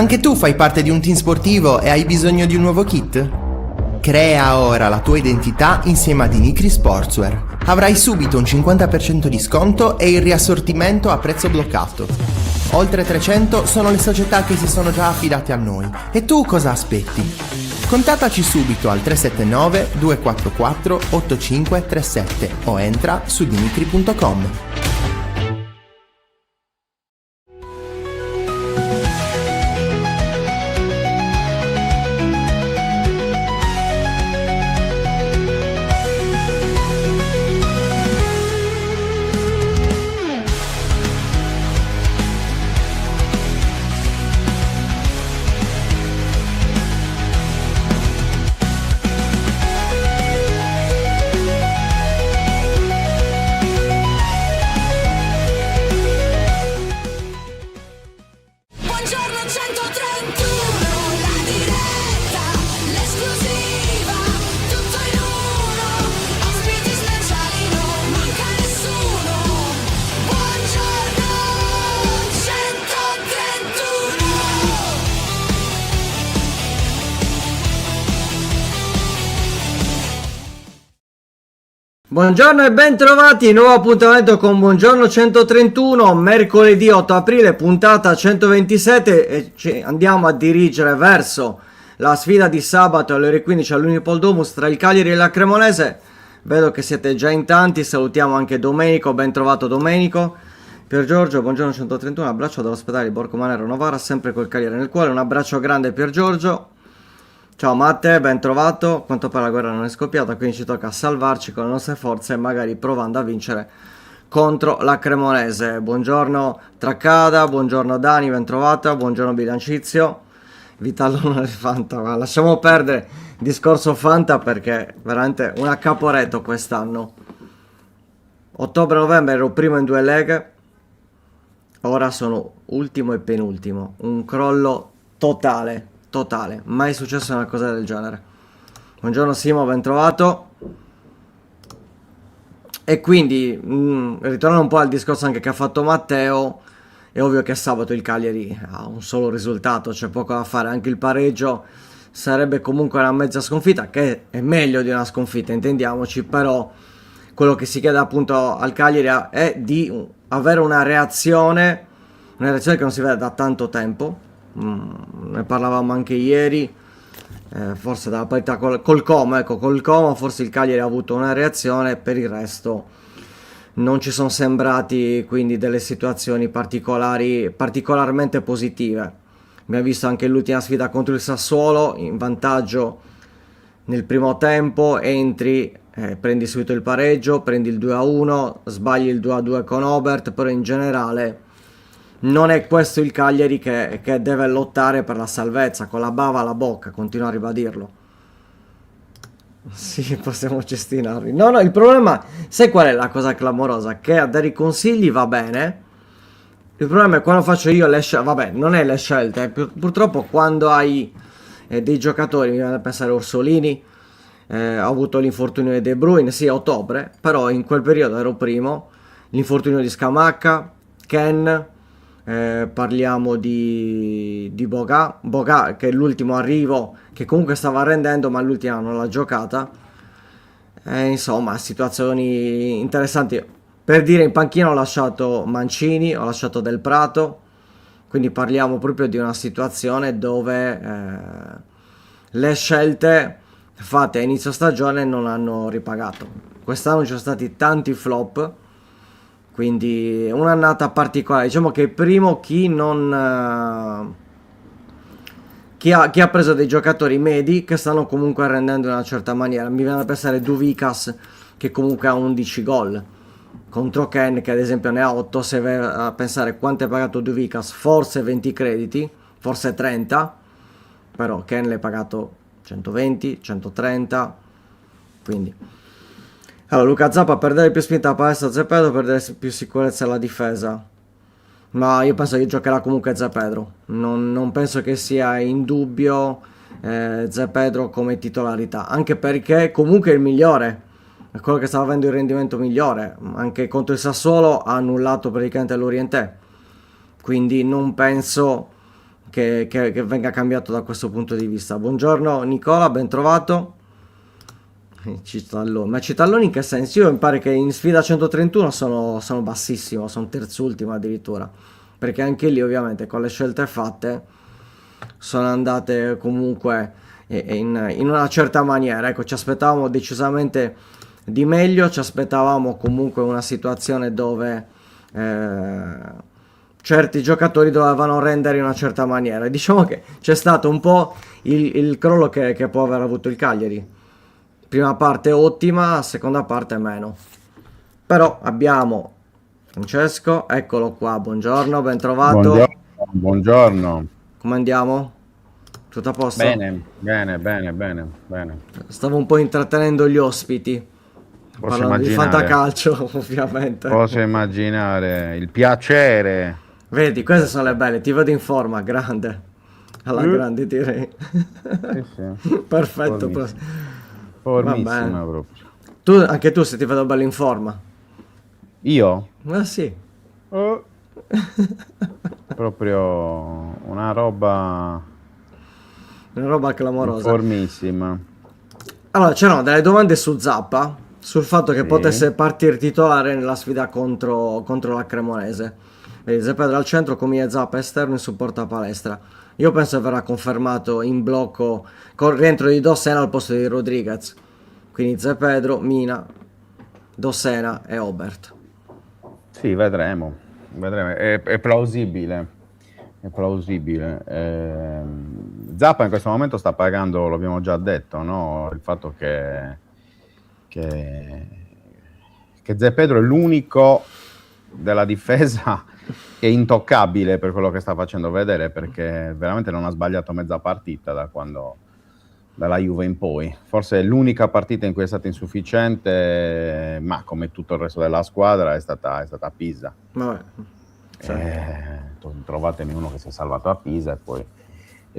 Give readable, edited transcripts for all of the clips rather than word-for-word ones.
Anche tu fai parte di un team sportivo e hai bisogno di un nuovo kit? Crea ora la tua identità insieme a Dinicri Sportswear. Avrai subito un 50% di sconto e il riassortimento a prezzo bloccato. Oltre 300 sono le società che si sono già affidate a noi. E tu cosa aspetti? Contattaci subito al 379 244 8537 o entra su dinicri.com. Buongiorno e ben trovati, nuovo appuntamento con Buongiorno 131, mercoledì 8 aprile, puntata 127 e ci andiamo a dirigere verso la sfida di sabato alle ore 15 all'Unipol Domus tra il Cagliari e la Cremonese. Vedo che siete già in tanti, salutiamo anche Domenico, ben trovato Domenico. Pier Giorgio, buongiorno 131, abbraccio dall'ospedale di Borgo Manero Novara, sempre col Cagliari nel cuore, un abbraccio grande Pier Giorgio. Ciao Matte, ben trovato. A quanto pare la guerra non è scoppiata, quindi ci tocca salvarci con le nostre forze e magari provando a vincere contro la Cremonese. Buongiorno Traccada, buongiorno Dani, ben trovata, buongiorno Bilancizio. Vitallone Fanta, ma lasciamo perdere il discorso Fanta perché è veramente un accaporetto quest'anno. Ottobre-novembre ero primo in 2 leghe, ora sono ultimo e penultimo, un crollo totale, mai successo una cosa del genere. Buongiorno Simo, ben trovato. E quindi ritornando un po' al discorso anche che ha fatto Matteo, è ovvio che sabato il Cagliari ha un solo risultato, c'è poco da fare, anche il pareggio sarebbe comunque una mezza sconfitta, che è meglio di una sconfitta, intendiamoci, però quello che si chiede appunto al Cagliari è di avere una reazione che non si vede da tanto tempo. Ne parlavamo anche ieri, forse dalla parità col Como, ecco, col Como forse il Cagliari ha avuto una reazione, per il resto non ci sono sembrati quindi delle situazioni particolarmente positive. Abbiamo visto anche l'ultima sfida contro il Sassuolo, in vantaggio nel primo tempo, entri, prendi subito il pareggio, prendi il 2-1, sbagli il 2-2 con Obert, però in generale non è questo il Cagliari che deve lottare per la salvezza, con la bava alla bocca, continuo a ribadirlo. Sì, possiamo cestinarli. No, il problema, sai qual è la cosa clamorosa? Che a dare i consigli va bene, il problema è quando faccio io le scelte, vabbè, non è le scelte, purtroppo quando hai dei giocatori, mi viene a pensare Orsolini, ho avuto l'infortunio di De Bruyne, sì, a ottobre, però in quel periodo ero primo, l'infortunio di Scamacca, Ken, parliamo di Boga che è l'ultimo arrivo, che comunque stava rendendo ma l'ultima non l'ha giocata, insomma situazioni interessanti. Per dire, in panchina ho lasciato Mancini, ho lasciato Del Prato, quindi parliamo proprio di una situazione dove le scelte fatte a inizio stagione non hanno ripagato. Quest'anno ci sono stati tanti flop, quindi un'annata particolare. Diciamo che primo chi ha preso dei giocatori medi che stanno comunque rendendo in una certa maniera. Mi viene da pensare Duvikas, che comunque ha 11 gol, contro Ken che ad esempio ne ha 8. Se vai a pensare quanto è pagato Duvikas, forse 20 crediti, forse 30, però Ken l'hai pagato 120, 130, quindi... Allora, Luca Zappa, perdere più spinta alla palestra Zepedro, perdere più sicurezza alla difesa. Ma io penso che giocherà comunque Zepedro. Non penso che sia in dubbio Zepedro come titolarità. Anche perché comunque è il migliore. È quello che stava avendo il rendimento migliore. Anche contro il Sassuolo ha annullato praticamente l'Orientè. Quindi non penso che venga cambiato da questo punto di vista. Buongiorno Nicola, ben trovato. Citalloni. Ma Citalloni in che senso? Io mi pare che in sfida 131 sono bassissimo, sono terzultimo addirittura, perché anche lì ovviamente con le scelte fatte sono andate comunque in una certa maniera. Ecco, ci aspettavamo decisamente di meglio, ci aspettavamo comunque una situazione dove certi giocatori dovevano rendere in una certa maniera. Diciamo che c'è stato un po' il crollo che può aver avuto il Cagliari. Prima parte ottima, seconda parte meno. Però abbiamo Francesco, eccolo qua, buongiorno, ben trovato. Buongiorno, buongiorno. Come andiamo? Tutto a posto? Bene, bene, bene, bene, bene. Stavo un po' intrattenendo gli ospiti, Posso parlando di immaginare, fantacalcio, ovviamente. posso immaginare il piacere. Vedi, queste sono le belle, ti vedo in forma, grande. Alla grande direi. Sì, sì. Perfetto. Formissima Vabbè. proprio. Anche tu se ti vedo bello in forma. Io? Sì. Oh, proprio una roba Una roba clamorosa. formissima. Allora, c'erano delle domande su Zappa, sul fatto che Sì. potesse partire titolare nella sfida contro la Cremonese. Vedi, Zepedro al centro, Comie Zappa esterno in supporto a Palestra. Io penso che verrà confermato in blocco con il rientro di Dossena al posto di Rodriguez. Quindi Zepedro, Mina, Dossena e Obert. Sì, vedremo. È plausibile. È plausibile. Zappa in questo momento sta pagando, l'abbiamo già detto, no? Il fatto che Zé Pedro è l'unico della difesa che è intoccabile per quello che sta facendo vedere, perché veramente non ha sbagliato mezza partita dalla Juve in poi. Forse è l'unica partita in cui è stato insufficiente, ma come tutto il resto della squadra è stata a Pisa. Vabbè. Trovatemi uno che si è salvato a Pisa e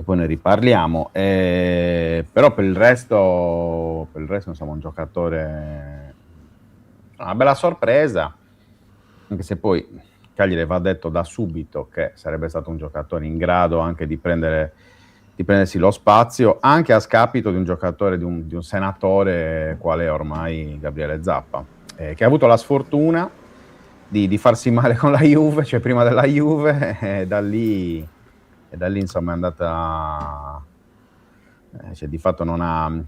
poi ne riparliamo. Però per il resto insomma un giocatore, una bella sorpresa, anche se poi Cagliari va detto da subito che sarebbe stato un giocatore in grado anche di prendersi lo spazio, anche a scapito di un giocatore, di un senatore quale è ormai Gabriele Zappa, che ha avuto la sfortuna di farsi male con la Juve, cioè prima della Juve, e da lì insomma è andata, cioè di fatto Zepeda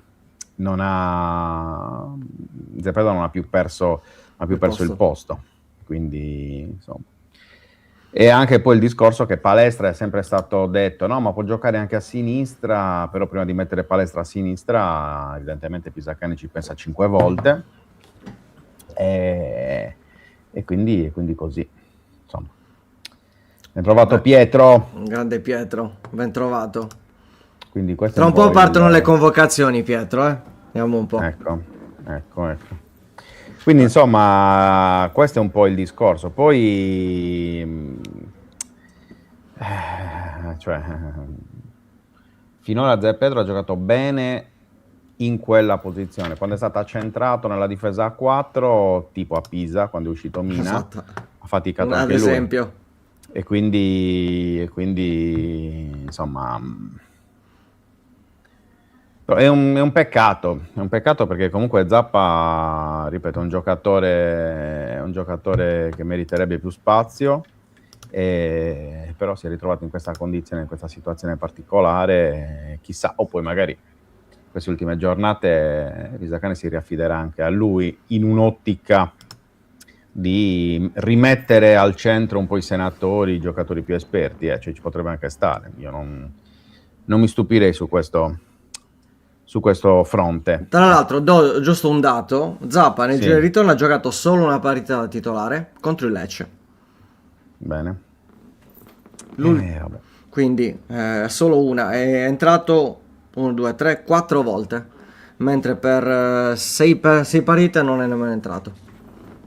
non ha più perso il posto, quindi insomma. E anche poi il discorso che Palestra è sempre stato detto, no, ma può giocare anche a sinistra, però prima di mettere Palestra a sinistra evidentemente Pisacane ci pensa 5 volte, e quindi così, insomma. Ben trovato Pietro. Grande Pietro, ben trovato. Quindi questo Tra un po' partono le convocazioni, Pietro, Vediamo un po'. Ecco. Quindi insomma questo è un po' il discorso. Poi cioè, finora Zé Pedro ha giocato bene in quella posizione, quando è stato accentrato nella difesa a 4, tipo a Pisa, quando è uscito Mina, Esatto. ha faticato Ad anche esempio. lui. E quindi insomma è un peccato perché comunque Zappa, ripeto, è un giocatore che meriterebbe più spazio, però si è ritrovato in questa condizione, in questa situazione particolare, chissà, o poi magari queste ultime giornate Pisacane si riaffiderà anche a lui in un'ottica di rimettere al centro un po' i senatori, i giocatori più esperti, cioè ci potrebbe anche stare. Io non mi stupirei su questo fronte. Tra l'altro, do giusto un dato: Zappa nel Sì. giro di ritorno ha giocato solo una partita da titolare contro il Lecce. Bene. Vabbè. Quindi solo una. È entrato 1, 2, 3, 4 volte, mentre per 6 partite non è nemmeno entrato.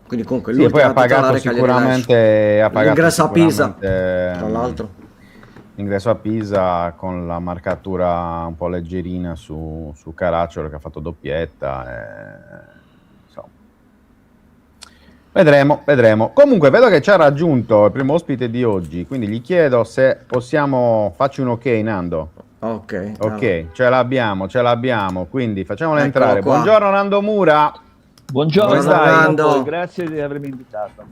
Quindi comunque Sì, e poi ha pagato titolare sicuramente l'ingresso a Pisa, tra l'altro. L'ingresso a Pisa con la marcatura un po' leggerina su Caracciolo, che ha fatto doppietta, insomma. Vedremo. Comunque vedo che ci ha raggiunto il primo ospite di oggi, quindi gli chiedo se possiamo... Facci un ok, Nando. Ok. Ok, ce l'abbiamo, quindi facciamolo Eccolo entrare. qua. Buongiorno Nando Mura. Buongiorno, Come stai? Nando? grazie di avermi invitato.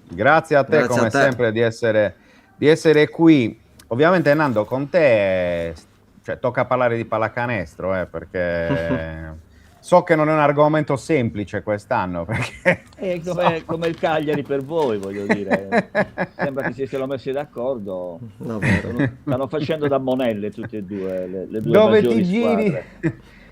Grazie a te, Grazie come a te. sempre, di essere qui. Ovviamente, Nando, con te tocca parlare di pallacanestro, perché so che non è un argomento semplice quest'anno. Perché È come il Cagliari per voi, voglio dire. Sembra che si siano messi d'accordo. Davvero. Stanno facendo da monelle tutte e due, le due dove maggiori ti giri,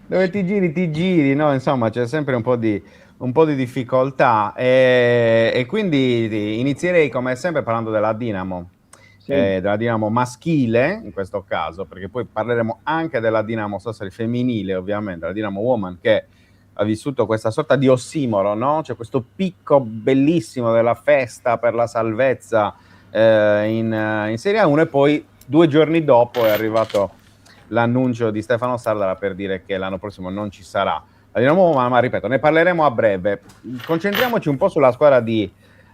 squadre. ti giri, no? Insomma, c'è sempre un po' di difficoltà. E quindi inizierei, come sempre, parlando della Dinamo. Sì. Della Dinamo maschile in questo caso, perché poi parleremo anche della Dinamo Sassari femminile, ovviamente, la Dinamo Woman, che ha vissuto questa sorta di ossimoro, no? C'è questo picco bellissimo della festa per la salvezza in Serie A1 e poi 2 giorni dopo è arrivato l'annuncio di Stefano Sardara per dire che l'anno prossimo non ci sarà la Dinamo Woman, ma ripeto, ne parleremo a breve. Concentriamoci un po' sulla squadra di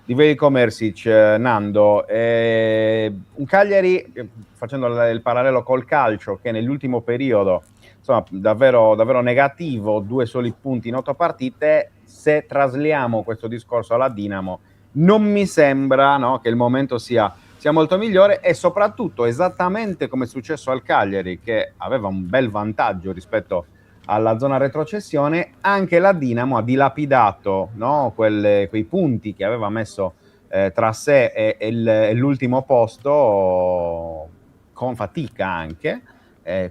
Veljko Mrsić, Nando. Un Cagliari, facendo il parallelo col calcio, che nell'ultimo periodo insomma davvero negativo, 2 soli punti in 8 partite. Se trasliamo questo discorso alla Dinamo, non mi sembra, no, che il momento sia molto migliore, e soprattutto, esattamente come è successo al Cagliari, che aveva un bel vantaggio rispetto alla zona retrocessione, anche la Dinamo ha dilapidato, no, quei punti che aveva messo tra sé e l'ultimo posto, con fatica anche,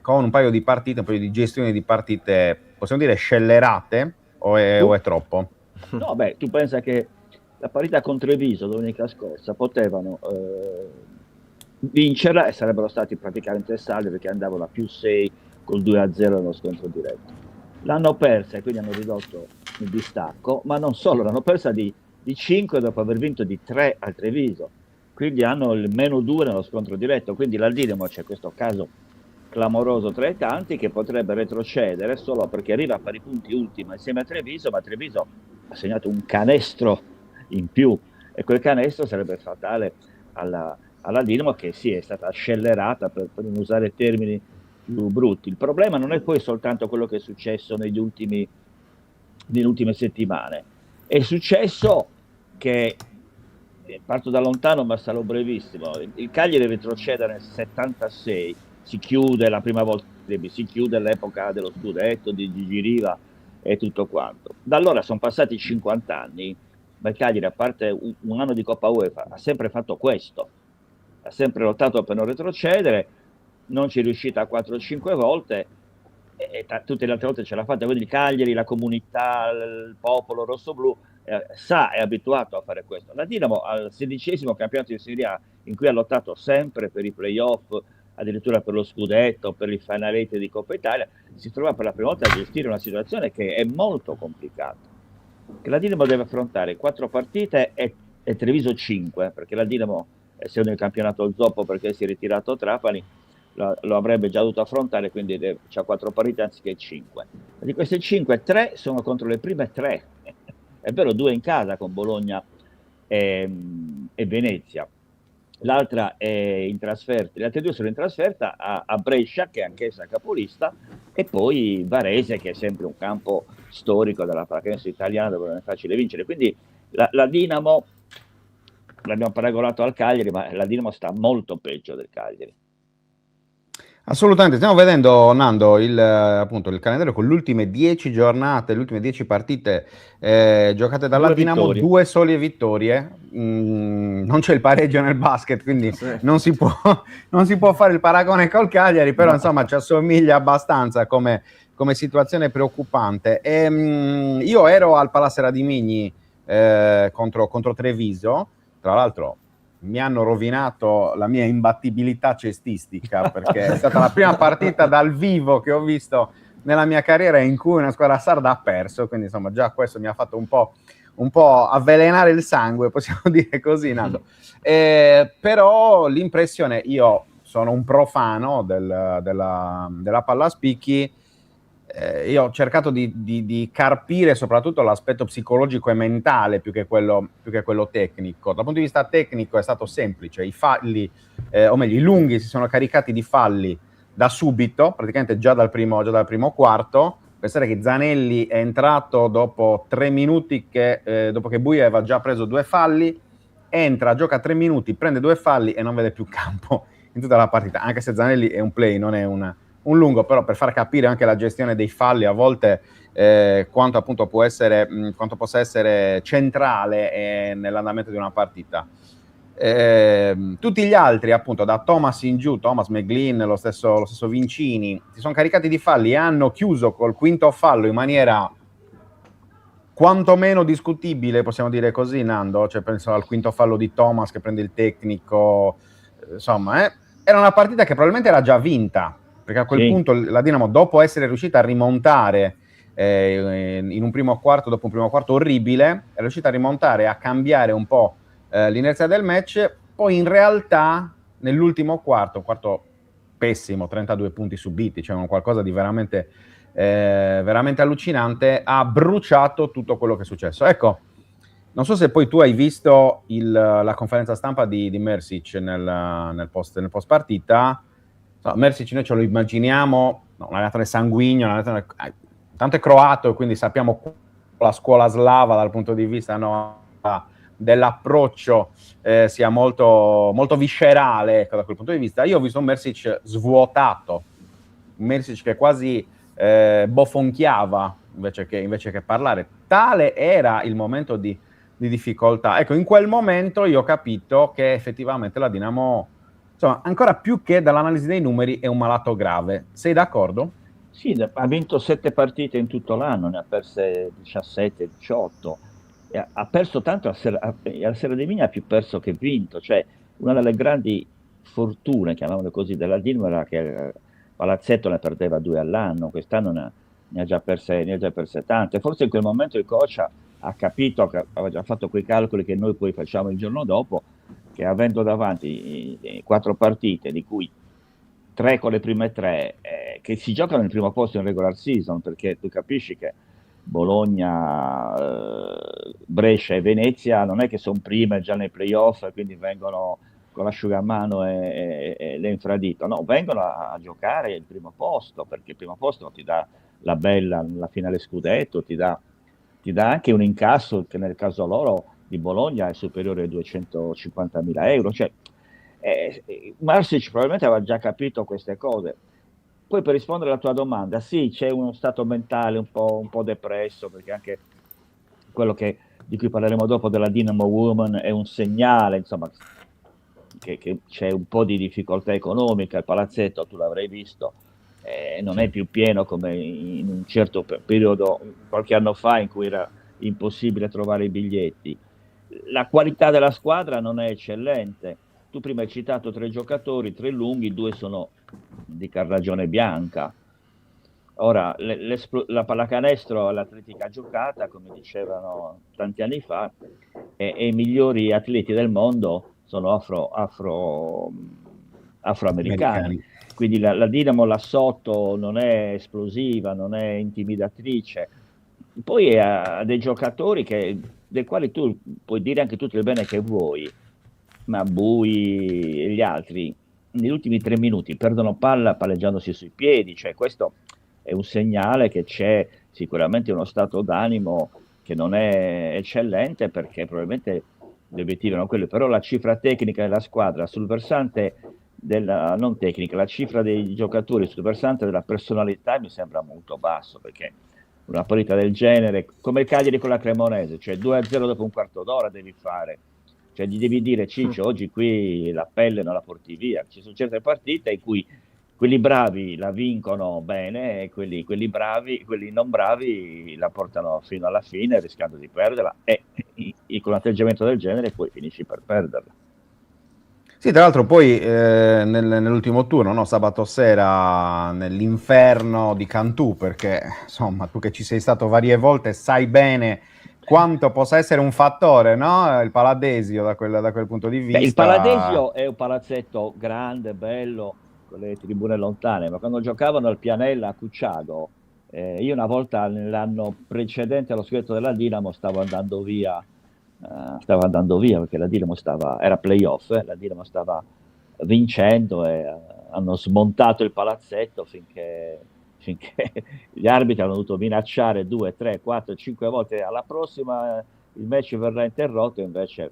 con un paio di partite, un paio di gestioni di partite, possiamo dire scellerate, o è troppo? No, beh, tu pensa che la parità con Treviso domenica scorsa potevano vincerla e sarebbero stati praticamente salvi, perché andavano a +6 col 2-0 nello scontro diretto. L'hanno persa e quindi hanno ridotto il distacco, ma non solo, l'hanno persa di 5 dopo aver vinto di 3 al Treviso, quindi hanno il -2 nello scontro diretto. Quindi la Dinamo, c'è questo caso clamoroso tra i tanti, che potrebbe retrocedere solo perché arriva a pari punti ultima insieme a Treviso, ma Treviso ha segnato un canestro in più e quel canestro sarebbe fatale alla Dinamo, che sì, è stata scellerata, per non usare termini più brutti. Il problema non è poi soltanto quello che è successo nelle ultime settimane, è successo che, parto da lontano ma sarò brevissimo, il Cagliari retrocede nel 76, si chiude la prima volta, si chiude l'epoca dello scudetto di Gigi Riva e tutto quanto. Da allora sono passati 50 anni, ma il Cagliari, a parte un anno di Coppa UEFA, ha sempre fatto questo, ha sempre lottato per non retrocedere, non ci è riuscita 4 o 5 volte, e tutte le altre volte ce l'ha fatta. Quindi il Cagliari, la comunità, il popolo rossoblu è abituato a fare questo. La Dinamo al 16° campionato di Serie A, in cui ha lottato sempre per i playoff, addirittura per lo scudetto, per il finalette di Coppa Italia, si trova per la prima volta a gestire una situazione che è molto complicata, che la Dinamo deve affrontare 4 partite e Treviso 5, perché la Dinamo, essendo il campionato zoppo perché si è ritirato Trapani, lo avrebbe già dovuto affrontare, quindi c'ha 4 partite anziché 5. Di queste 5, 3 sono contro le prime 3, è vero, 2 in casa con Bologna e Venezia, l'altra è in trasferta, le altre 2 sono in trasferta a Brescia, che è anch'essa capolista, e poi Varese, che è sempre un campo storico della pallacanestro italiana, dove non è facile vincere. Quindi la Dinamo, l'abbiamo paragonato al Cagliari, ma la Dinamo sta molto peggio del Cagliari. Assolutamente, stiamo vedendo, Nando, appunto, il calendario con le ultime 10 giornate, le ultime 10 partite giocate dalla Dinamo, 2 sole vittorie. Non c'è il pareggio nel basket, quindi sì, non si può fare il paragone col Cagliari, però insomma ci assomiglia abbastanza come situazione preoccupante. Io ero al Palassera di Migni contro Treviso, tra l'altro mi hanno rovinato la mia imbattibilità cestistica, perché è stata la prima partita dal vivo che ho visto nella mia carriera in cui una squadra sarda ha perso, quindi insomma già questo mi ha fatto un po' avvelenare il sangue, possiamo dire così, Nando. Però l'impressione, io sono un profano della palla a spicchi, io ho cercato di carpire soprattutto l'aspetto psicologico e mentale più che quello tecnico. Dal punto di vista tecnico è stato semplice, i falli, o meglio, i lunghi si sono caricati di falli da subito, praticamente già dal primo quarto. Pensate che Zanelli è entrato dopo 3 minuti, dopo che Buia aveva già preso 2 falli, entra, gioca 3 minuti, prende 2 falli e non vede più campo in tutta la partita, anche se Zanelli è un play, non è un lungo, però per far capire anche la gestione dei falli a volte quanto appunto quanto possa essere centrale nell'andamento di una partita. Tutti gli altri, appunto, da Thomas in giù, Thomas, McGlynn, lo stesso Vincini, si sono caricati di falli e hanno chiuso col quinto fallo in maniera quantomeno discutibile, possiamo dire così, Nando. Cioè, penso al quinto fallo di Thomas che prende il tecnico, insomma, era una partita che probabilmente era già vinta, perché a quel punto la Dinamo, dopo essere riuscita a rimontare in un primo quarto, dopo un primo quarto orribile, è riuscita a rimontare, a cambiare un po' l'inerzia del match. Poi in realtà nell'ultimo quarto, un quarto pessimo, 32 punti subiti, cioè un qualcosa di veramente allucinante, ha bruciato tutto quello che è successo. Ecco, non so se poi tu hai visto la conferenza stampa di Mersic nel post partita. Mersic noi ce lo immaginiamo, un allenatore sanguigno, tanto è croato e quindi sappiamo la scuola slava dal punto di vista dell'approccio sia molto, molto viscerale, ecco, da quel punto di vista. Io ho visto un Mersic svuotato, un Mersic che quasi bofonchiava invece che parlare. Tale era il momento di difficoltà. Ecco, in quel momento io ho capito che effettivamente la Dinamo, insomma, ancora più che dall'analisi dei numeri, è un malato grave. Sei d'accordo? Sì, ha vinto 7 partite in tutto l'anno, ne ha perse 17, 18. Ha perso tanto al Serra di Vigna, ha più perso che vinto. Cioè, una delle grandi fortune, chiamiamole così, della Dinamo era che il Palazzetto ne perdeva 2 all'anno. Quest'anno ne ha già perse tante. Forse in quel momento il coach ha capito, che aveva già fatto quei calcoli che noi poi facciamo il giorno dopo, che avendo davanti 4 partite, di cui 3 con le prime 3, che si giocano nel primo posto in regular season, perché tu capisci che Bologna, Brescia e Venezia non è che sono prime già nei playoff e quindi vengono con l'asciugamano e l'infradito, no, vengono a giocare il primo posto, perché il primo posto ti dà la finale scudetto, ti dà anche un incasso che nel caso loro di Bologna è superiore ai 250.000 euro. Cioè, Marsic probabilmente aveva già capito queste cose. Poi, per rispondere alla tua domanda, sì, c'è uno stato mentale un po' depresso, perché anche quello di cui parleremo dopo della Dynamo Woman è un segnale, insomma, che c'è un po' di difficoltà economica. Il palazzetto, tu l'avrai visto, non è più pieno come in un certo periodo, qualche anno fa, in cui era impossibile trovare i biglietti. La qualità della squadra non è eccellente. Tu prima hai citato 3 giocatori, 3 lunghi, 2 sono di carnagione bianca. Ora, la pallacanestro all'atletica giocata, come dicevano tanti anni fa, e i migliori atleti del mondo sono afroamericani. Quindi la Dinamo là sotto non è esplosiva, non è intimidatrice. Poi ha dei giocatori dei quali tu puoi dire anche tutto il bene che vuoi, ma Bui e gli altri negli ultimi 3 minuti perdono palla palleggiandosi sui piedi. Cioè, questo è un segnale che c'è sicuramente uno stato d'animo che non è eccellente, perché probabilmente gli obiettivi erano quelli, però la cifra tecnica della squadra sul versante non tecnica, la cifra dei giocatori sul versante della personalità mi sembra molto basso, perché una partita del genere, come il Cagliari con la Cremonese, cioè 2-0 dopo un quarto d'ora devi fare, cioè gli devi dire: Ciccio, oggi qui la pelle non la porti via. Ci sono certe partite in cui quelli bravi la vincono bene e quelli non bravi la portano fino alla fine rischiando di perderla, e con un atteggiamento del genere poi finisci per perderla. Sì, tra l'altro poi nell'ultimo turno, no, sabato sera, nell'inferno di Cantù, perché insomma tu che ci sei stato varie volte sai bene quanto possa essere un fattore, no? Il Paladesio da quel punto di vista. Il Paladesio è un palazzetto grande, bello, con le tribune lontane, ma quando giocavano al Pianella a Cucciago Io una volta nell'anno precedente allo scudetto della Dinamo stavo andando via perché la Dinamo era playoff, la Dinamo stava vincendo e hanno smontato il palazzetto finché gli arbitri hanno dovuto minacciare 2, 3, 4, 5 volte alla prossima il match verrà interrotto, invece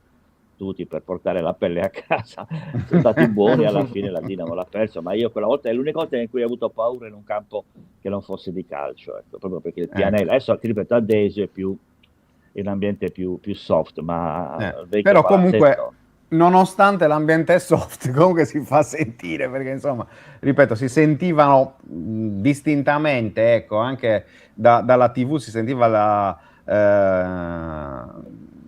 tutti per portare la pelle a casa sono stati buoni, alla fine la Dinamo l'ha perso, ma io quella volta è l'unica volta in cui ho avuto paura in un campo che non fosse di calcio, ecco, proprio perché il pianello, adesso ti ripeto, Adesio è più in un ambiente più soft, ma il vecchio però comunque palazzetto, nonostante l'ambiente è soft, comunque si fa sentire, perché insomma, ripeto, si sentivano distintamente, ecco, anche dalla TV si sentiva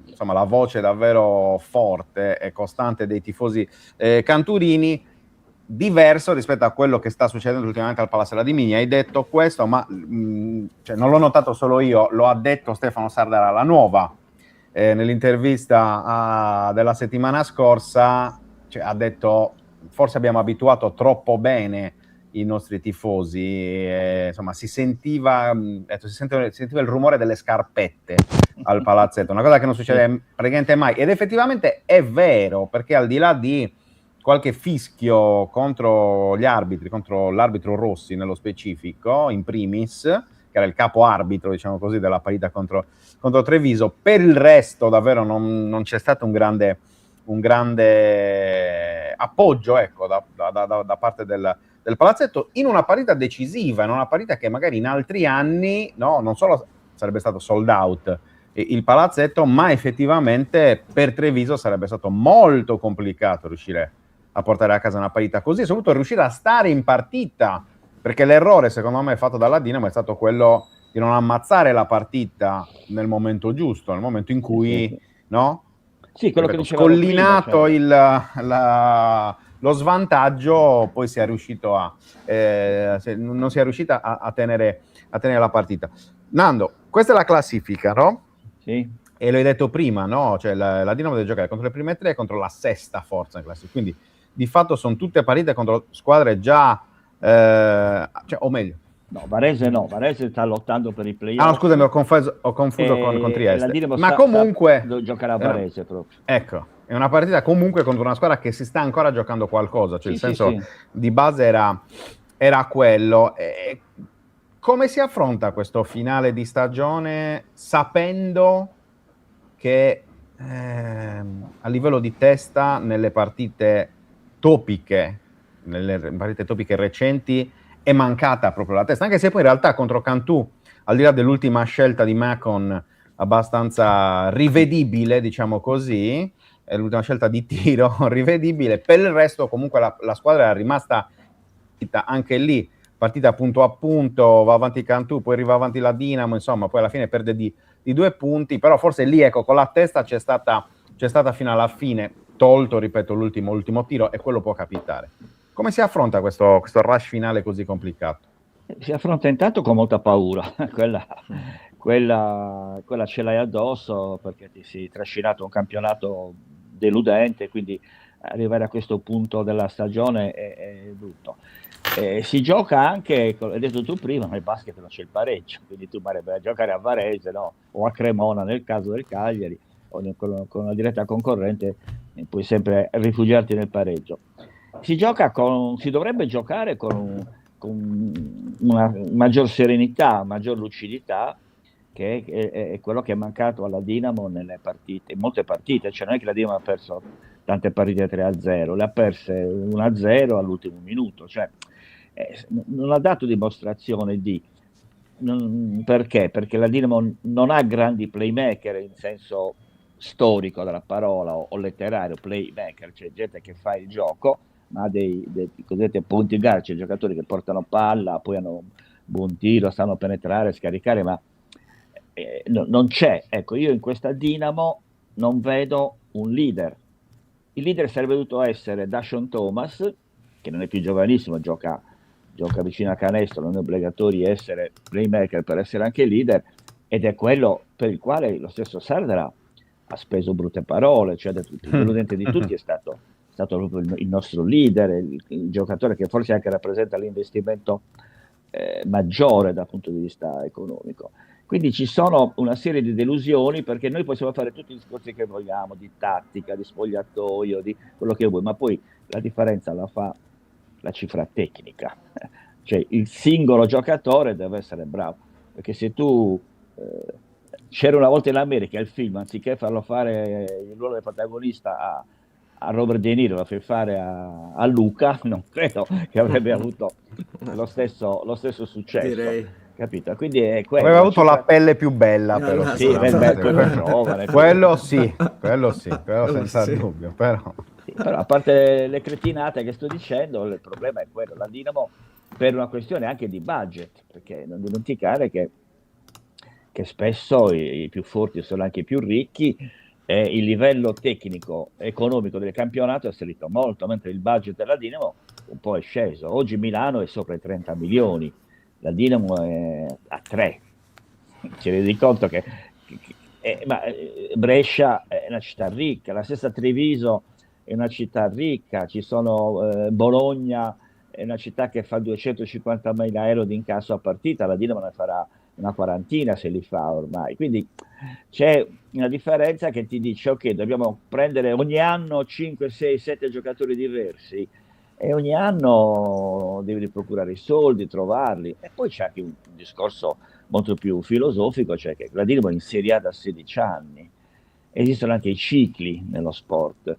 insomma, la voce davvero forte e costante dei tifosi canturini, diverso rispetto a quello che sta succedendo ultimamente al Palazzo della Dimigna. Hai detto questo, ma cioè, non l'ho notato solo io, lo ha detto Stefano Sardara alla Nuova, nell'intervista della settimana scorsa, cioè, ha detto forse abbiamo abituato troppo bene i nostri tifosi, insomma si sentiva il rumore delle scarpette al palazzetto, una cosa che non succede praticamente mai, ed effettivamente è vero, perché al di là di qualche fischio contro gli arbitri, contro l'arbitro Rossi nello specifico, in primis, che era il capo arbitro, diciamo così, della partita contro Treviso, per il resto davvero non c'è stato un grande appoggio, ecco, da parte del palazzetto, in una partita decisiva, in una partita che magari in altri anni, no, non solo sarebbe stato sold out il palazzetto, ma effettivamente per Treviso sarebbe stato molto complicato riuscire a portare a casa una partita così, e soprattutto riuscire a stare in partita, perché l'errore secondo me fatto dalla Dinamo è stato quello di non ammazzare la partita nel momento giusto, nel momento in cui, no? Sì, quello che dicevamo scollinato prima, cioè, lo svantaggio, poi si è riuscito non si è riuscita a tenere la partita. Nando, questa è la classifica, no? sì. E lo hai detto prima, no? Cioè la Dinamo deve giocare contro le prime tre e contro la sesta forza in classifica, quindi di fatto sono tutte partite contro squadre già, cioè, o meglio, No, Varese sta lottando per i playoff. Ah, no, scusami, ho confuso con Trieste. La Dinamo Ma comunque giocherà a Varese proprio. Ecco, è una partita comunque contro una squadra che si sta ancora giocando qualcosa, cioè il senso di base era quello. E come si affronta questo finale di stagione sapendo che a livello di testa nelle partite topiche recenti è mancata proprio la testa, anche se poi in realtà contro Cantù, al di là dell'ultima scelta di Macon abbastanza rivedibile, diciamo così, è l'ultima scelta di tiro rivedibile, per il resto comunque la squadra è rimasta anche lì, partita punto a punto, va avanti Cantù, poi arriva avanti la Dinamo, insomma poi alla fine perde di 2 punti, però forse lì, ecco, con la testa c'è stata fino alla fine, tolto, ripeto, l'ultimo tiro, e quello può capitare. Come si affronta questo rush finale così complicato? Si affronta intanto con molta paura, quella ce l'hai addosso perché ti sei trascinato un campionato deludente, quindi arrivare a questo punto della stagione è brutto. Si gioca anche, hai detto tu prima, nel basket non c'è il pareggio, quindi tu vai a giocare a Varese, no? O a Cremona nel caso del Cagliari, o con una diretta concorrente, puoi sempre rifugiarti nel pareggio. Si dovrebbe giocare con una maggior serenità, maggior lucidità, che è quello che è mancato alla Dinamo in molte partite, cioè non è che la Dinamo ha perso tante partite 3-0, le ha perse 1-0 all'ultimo minuto, cioè non ha dato dimostrazione perché? Perché la Dinamo non ha grandi playmaker in senso storico della parola o letterario, playmaker, cioè gente che fa il gioco, ma dei cosiddetti point guard, cioè giocatori che portano palla, poi hanno buon tiro, sanno penetrare, scaricare, ma non c'è. Ecco, io in questa Dinamo non vedo un leader. Il leader sarebbe dovuto essere Dashon Thomas, che non è più giovanissimo, gioca vicino a canestro, non è obbligatorio essere playmaker per essere anche leader, ed è quello per il quale lo stesso Sardara ha speso brutte parole, cioè il più deludente di tutti è stato proprio il nostro leader, il giocatore che forse anche rappresenta l'investimento maggiore dal punto di vista economico. Quindi ci sono una serie di delusioni, perché noi possiamo fare tutti i discorsi che vogliamo, di tattica, di spogliatoio, di quello che vuoi, ma poi la differenza la fa la cifra tecnica. Cioè il singolo giocatore deve essere bravo, perché se tu c'era una volta in America il film, anziché farlo fare il ruolo del protagonista a Robert De Niro, lo fai fare a Luca, non credo che avrebbe avuto lo stesso successo. Direi. Capito? Quindi è quello. Aveva avuto la pelle più bella, però. Sì, sicuramente. poi più giovane. Quello senza sì. dubbio, però. Sì, però a parte le cretinate che sto dicendo, il problema è quello, la Dinamo per una questione anche di budget, perché non dimenticare che spesso i più forti sono anche i più ricchi e il livello tecnico economico del campionato è salito molto, mentre il budget della Dinamo un po' è sceso. Oggi Milano è sopra i 30 milioni, la Dinamo è a 3. Ci rendi conto che Brescia è una città ricca, la stessa Treviso è una città ricca, ci sono Bologna è una città che fa 250.000 euro di incasso a partita, la Dinamo ne farà una quarantina se li fa ormai. Quindi c'è una differenza che ti dice ok, dobbiamo prendere ogni anno 5, 6, 7 giocatori diversi e ogni anno devi procurare i soldi, trovarli. E poi c'è anche un discorso molto più filosofico, cioè che la Dinamo è in Serie A da 16 anni, esistono anche i cicli nello sport.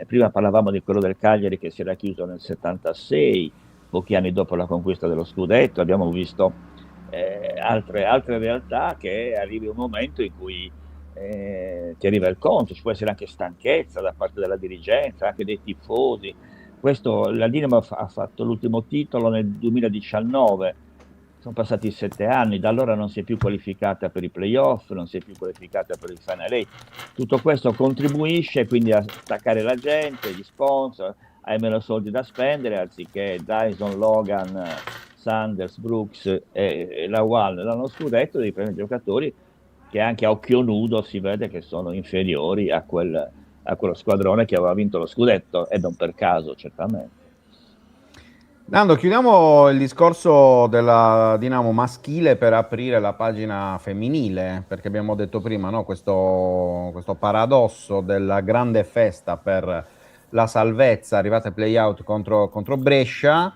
Prima parlavamo di quello del Cagliari che si era chiuso nel 76, pochi anni dopo la conquista dello scudetto. Abbiamo visto altre realtà che arrivi un momento in cui ti arriva il conto, ci può essere anche stanchezza da parte della dirigenza, anche dei tifosi. La Dinamo ha fatto l'ultimo titolo nel 2019, sono passati 7 anni, da allora non si è più qualificata per i playoff, non si è più qualificata per il Final Eight. Tutto questo contribuisce quindi a staccare la gente, gli sponsor, hai meno soldi da spendere, anziché Dyson, Logan, Sanders, Brooks e Lawal l'anno scudetto, devi prendere giocatori che anche a occhio nudo si vede che sono inferiori a quello squadrone che aveva vinto lo scudetto, e non per caso certamente. Nando, chiudiamo il discorso della Dinamo maschile per aprire la pagina femminile, perché abbiamo detto prima, no? questo paradosso della grande festa per la salvezza arrivata ai play-out contro Brescia.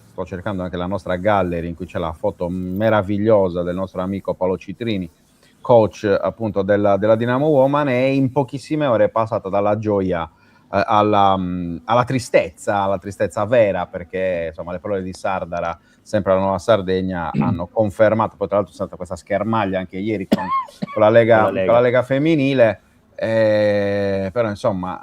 Sto cercando anche la nostra gallery in cui c'è la foto meravigliosa del nostro amico Paolo Citrini, coach appunto della Dinamo Woman, e in pochissime ore è passata dalla gioia alla tristezza vera, perché insomma le parole di Sardara, sempre la Nuova Sardegna, hanno confermato. Poi tra l'altro c'è stata questa schermaglia anche ieri con la Lega femminile, però insomma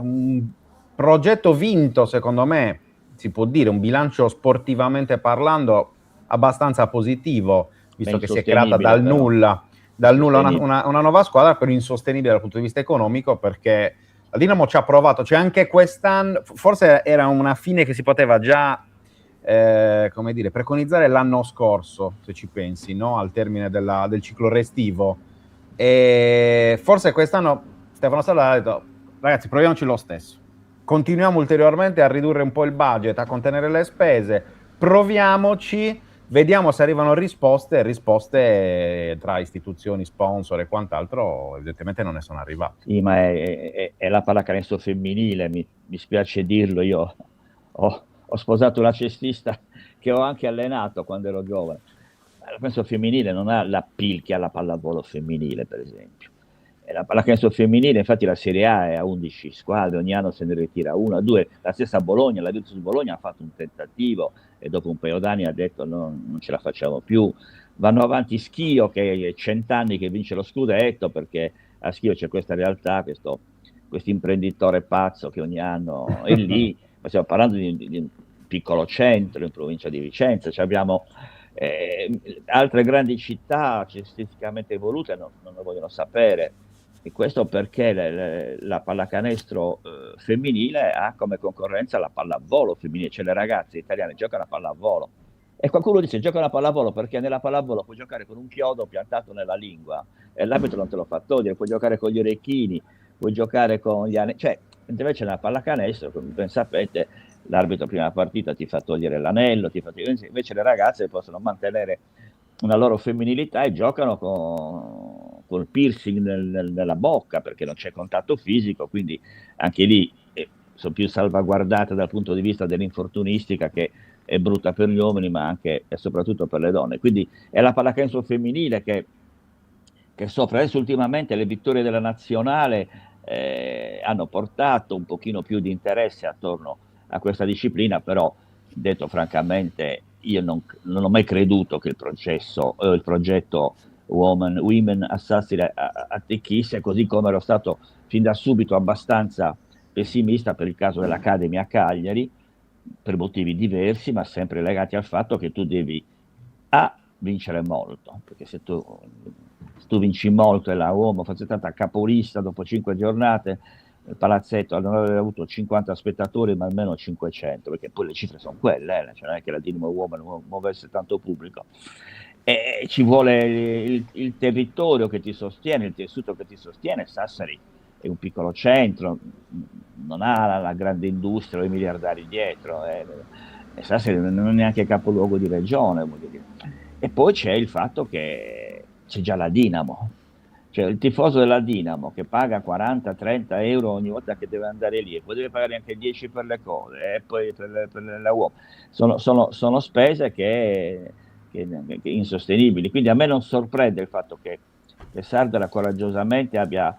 un progetto vinto, secondo me si può dire, un bilancio sportivamente parlando abbastanza positivo, visto che si è creata dal nulla una nuova squadra, però insostenibile dal punto di vista economico, perché la Dinamo ci ha provato, cioè anche quest'anno, forse era una fine che si poteva già preconizzare l'anno scorso, se ci pensi, no? Al termine del ciclo restivo, e forse quest'anno Stefano Sardara ha detto ragazzi, proviamoci lo stesso, continuiamo ulteriormente a ridurre un po' il budget, a contenere le spese, proviamoci, vediamo se arrivano risposte tra istituzioni, sponsor e quant'altro. Evidentemente non ne sono arrivati. Sì, ma è la pallacanestro femminile, mi spiace dirlo, io ho sposato una cestista che ho anche allenato quando ero giovane. La pallacanestro femminile non ha l'appeal che ha la pallavolo femminile, per esempio. E la pallacanestro femminile, infatti la Serie A è a 11 squadre, ogni anno se ne ritira una, due. La stessa Bologna, la Virtus Bologna ha fatto un tentativo e dopo un paio d'anni ha detto non ce la facciamo più. Vanno avanti Schio, che è 100 anni che vince lo scudetto, perché a Schio c'è questa realtà, questo imprenditore pazzo che ogni anno è lì. Ma stiamo parlando di un piccolo centro in provincia di Vicenza, abbiamo altre grandi città cestisticamente evolute, non lo vogliono sapere. E questo perché la pallacanestro femminile ha come concorrenza la pallavolo femminile, cioè le ragazze italiane giocano a pallavolo. E qualcuno dice giocano a pallavolo perché nella pallavolo puoi giocare con un chiodo piantato nella lingua e l'arbitro non te lo fa togliere, puoi giocare con gli orecchini, puoi giocare con gli anelli, cioè invece nella pallacanestro, come ben sapete, l'arbitro prima partita ti fa togliere l'anello, invece le ragazze possono mantenere una loro femminilità e giocano col piercing nella bocca, perché non c'è contatto fisico, quindi anche lì sono più salvaguardate dal punto di vista dell'infortunistica, che è brutta per gli uomini ma anche e soprattutto per le donne. Quindi è la pallacanestro femminile che soffre. Adesso ultimamente le vittorie della nazionale hanno portato un pochino più di interesse attorno a questa disciplina, però detto francamente io non ho mai creduto che il progetto Women Assassin attecchisse, così come ero stato fin da subito abbastanza pessimista per il caso dell'Academy a Cagliari, per motivi diversi, ma sempre legati al fatto che tu devi vincere molto, perché se tu vinci molto e la uomo fosse stata capolista dopo 5 giornate, il palazzetto non aveva avuto 50 spettatori ma almeno 500, perché poi le cifre sono quelle, cioè non è che la Dinamo Woman muovesse tanto pubblico, e ci vuole il territorio che ti sostiene, il tessuto che ti sostiene. Sassari è un piccolo centro, non ha la grande industria o i miliardari dietro, e Sassari non è neanche capoluogo di regione, voglio dire. E poi c'è il fatto che c'è già la Dinamo, cioè il tifoso della Dinamo che paga 40-30 euro ogni volta che deve andare lì, e poi deve pagare anche 10 per le cose, e poi per la uomo. Sono spese che insostenibili. Quindi a me non sorprende il fatto che Sardara coraggiosamente abbia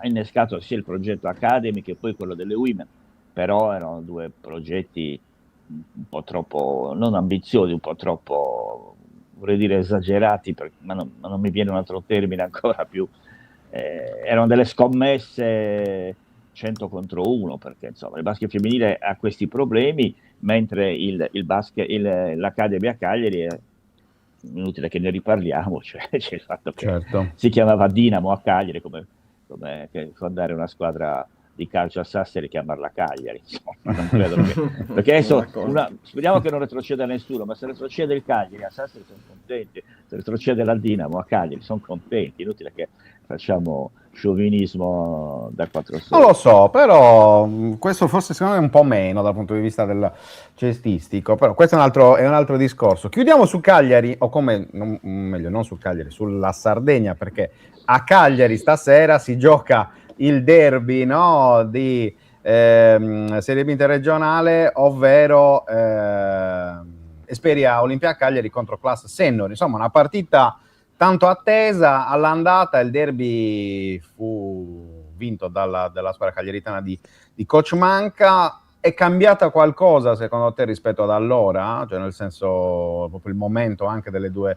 innescato sia il progetto Academy che poi quello delle Women, però erano due progetti un po' troppo, non ambiziosi, un po' troppo, vorrei dire esagerati, ma non mi viene un altro termine ancora più, erano delle scommesse 100 contro 1, perché insomma il basket femminile ha questi problemi, mentre l'Academy a Cagliari è inutile che ne riparliamo, cioè c'è il fatto che Certo. si chiamava Dinamo a Cagliari, come fondare una squadra di calcio a Sassari e chiamarla Cagliari, insomma, non credo perché adesso speriamo che non retroceda nessuno, ma se retrocede il Cagliari a Sassari sono contenti, se retrocede la Dinamo a Cagliari sono contenti, inutile che facciamo sciovinismo da 4 soldi. Non lo so, però questo forse secondo me è un po' meno dal punto di vista del cestistico, però questo è un altro discorso. Chiudiamo su Cagliari, o meglio, non su Cagliari, sulla Sardegna, perché a Cagliari stasera si gioca il derby, no, di Serie B interregionale, ovvero Esperia Olimpia Cagliari contro Class Sennori. Insomma, una partita tanto attesa. All'andata il derby fu vinto dalla squadra cagliaritana di Coach Manca. È cambiata qualcosa secondo te rispetto ad allora? Cioè, nel senso, proprio il momento anche delle due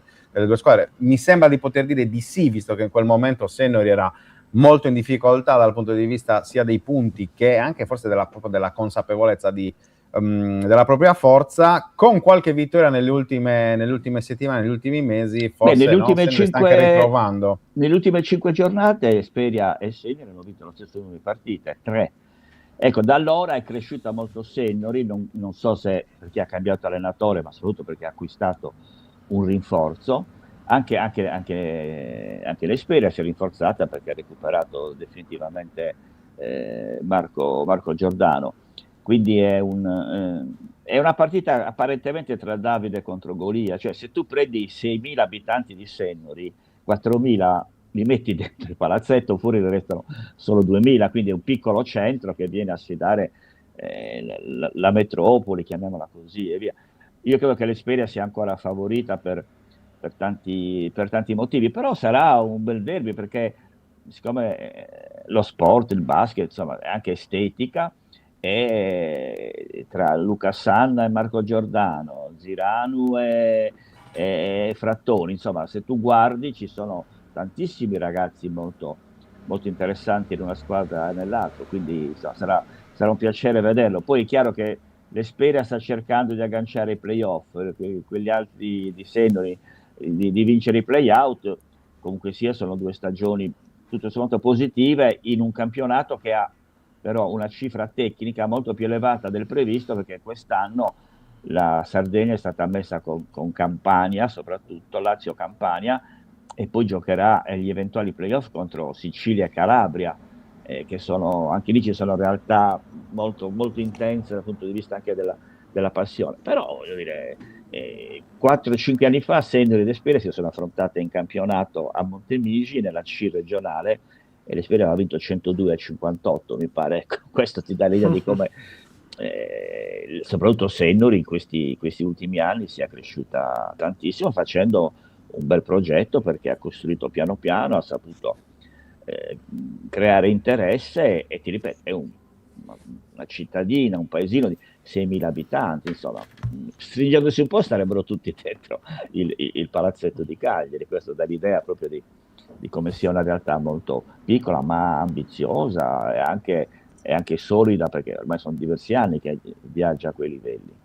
squadre? Mi sembra di poter dire di sì, visto che in quel momento Sennori era molto in difficoltà dal punto di vista sia dei punti che anche forse proprio della consapevolezza della propria forza, con qualche vittoria nelle ultime settimane, negli ultimi mesi, forse sta anche ritrovando. Nelle ultime 5 giornate Esperia e Sennori hanno vinto lo stesso numero di partite, 3. Ecco, da allora è cresciuta molto Sennori, non so se perché ha cambiato allenatore, ma soprattutto perché ha acquistato un rinforzo. Anche l'Esperia si è rinforzata perché ha recuperato definitivamente Marco Giordano. Quindi è una partita apparentemente tra Davide contro Golia, cioè se tu prendi 6.000 abitanti di Sennori, 4.000 li metti dentro il palazzetto, fuori ne restano solo 2.000, quindi è un piccolo centro che viene a sfidare la metropoli, chiamiamola così, e via. Io credo che l'Esperia sia ancora favorita per tanti motivi, però sarà un bel derby perché siccome lo sport, il basket, insomma, è anche estetica, e tra Luca Sanna e Marco Giordano, Ziranu e Frattoni, insomma, se tu guardi ci sono tantissimi ragazzi molto, molto interessanti in una squadra e nell'altro, quindi insomma, sarà un piacere vederlo. Poi è chiaro che l'Esperia sta cercando di agganciare i playoff, quegli altri di Sennori di vincere i play-out. Comunque sia, sono 2 stagioni tutto sommato positive in un campionato che ha però una cifra tecnica molto più elevata del previsto, perché quest'anno la Sardegna è stata messa con Campania, soprattutto Lazio-Campania, e poi giocherà gli eventuali play-off contro Sicilia e Calabria, che sono, anche lì ci sono realtà molto, molto intense dal punto di vista anche della passione. Però voglio dire, 4-5 anni fa Senior ed Esperia si sono affrontate in campionato a Montemigi nella C regionale e l'Esperia aveva vinto 102-58, mi pare. Ecco, questo ti dà l'idea di come soprattutto Senior in questi ultimi anni sia cresciuta tantissimo facendo un bel progetto, perché ha costruito piano piano, ha saputo creare interesse e ti ripeto, è una cittadina, un paesino di 6.000 abitanti, insomma, stringendosi un po' starebbero tutti dentro il palazzetto di Cagliari. Questo dà l'idea proprio di come sia una realtà molto piccola ma ambiziosa e anche solida, perché ormai sono diversi anni che viaggia a quei livelli.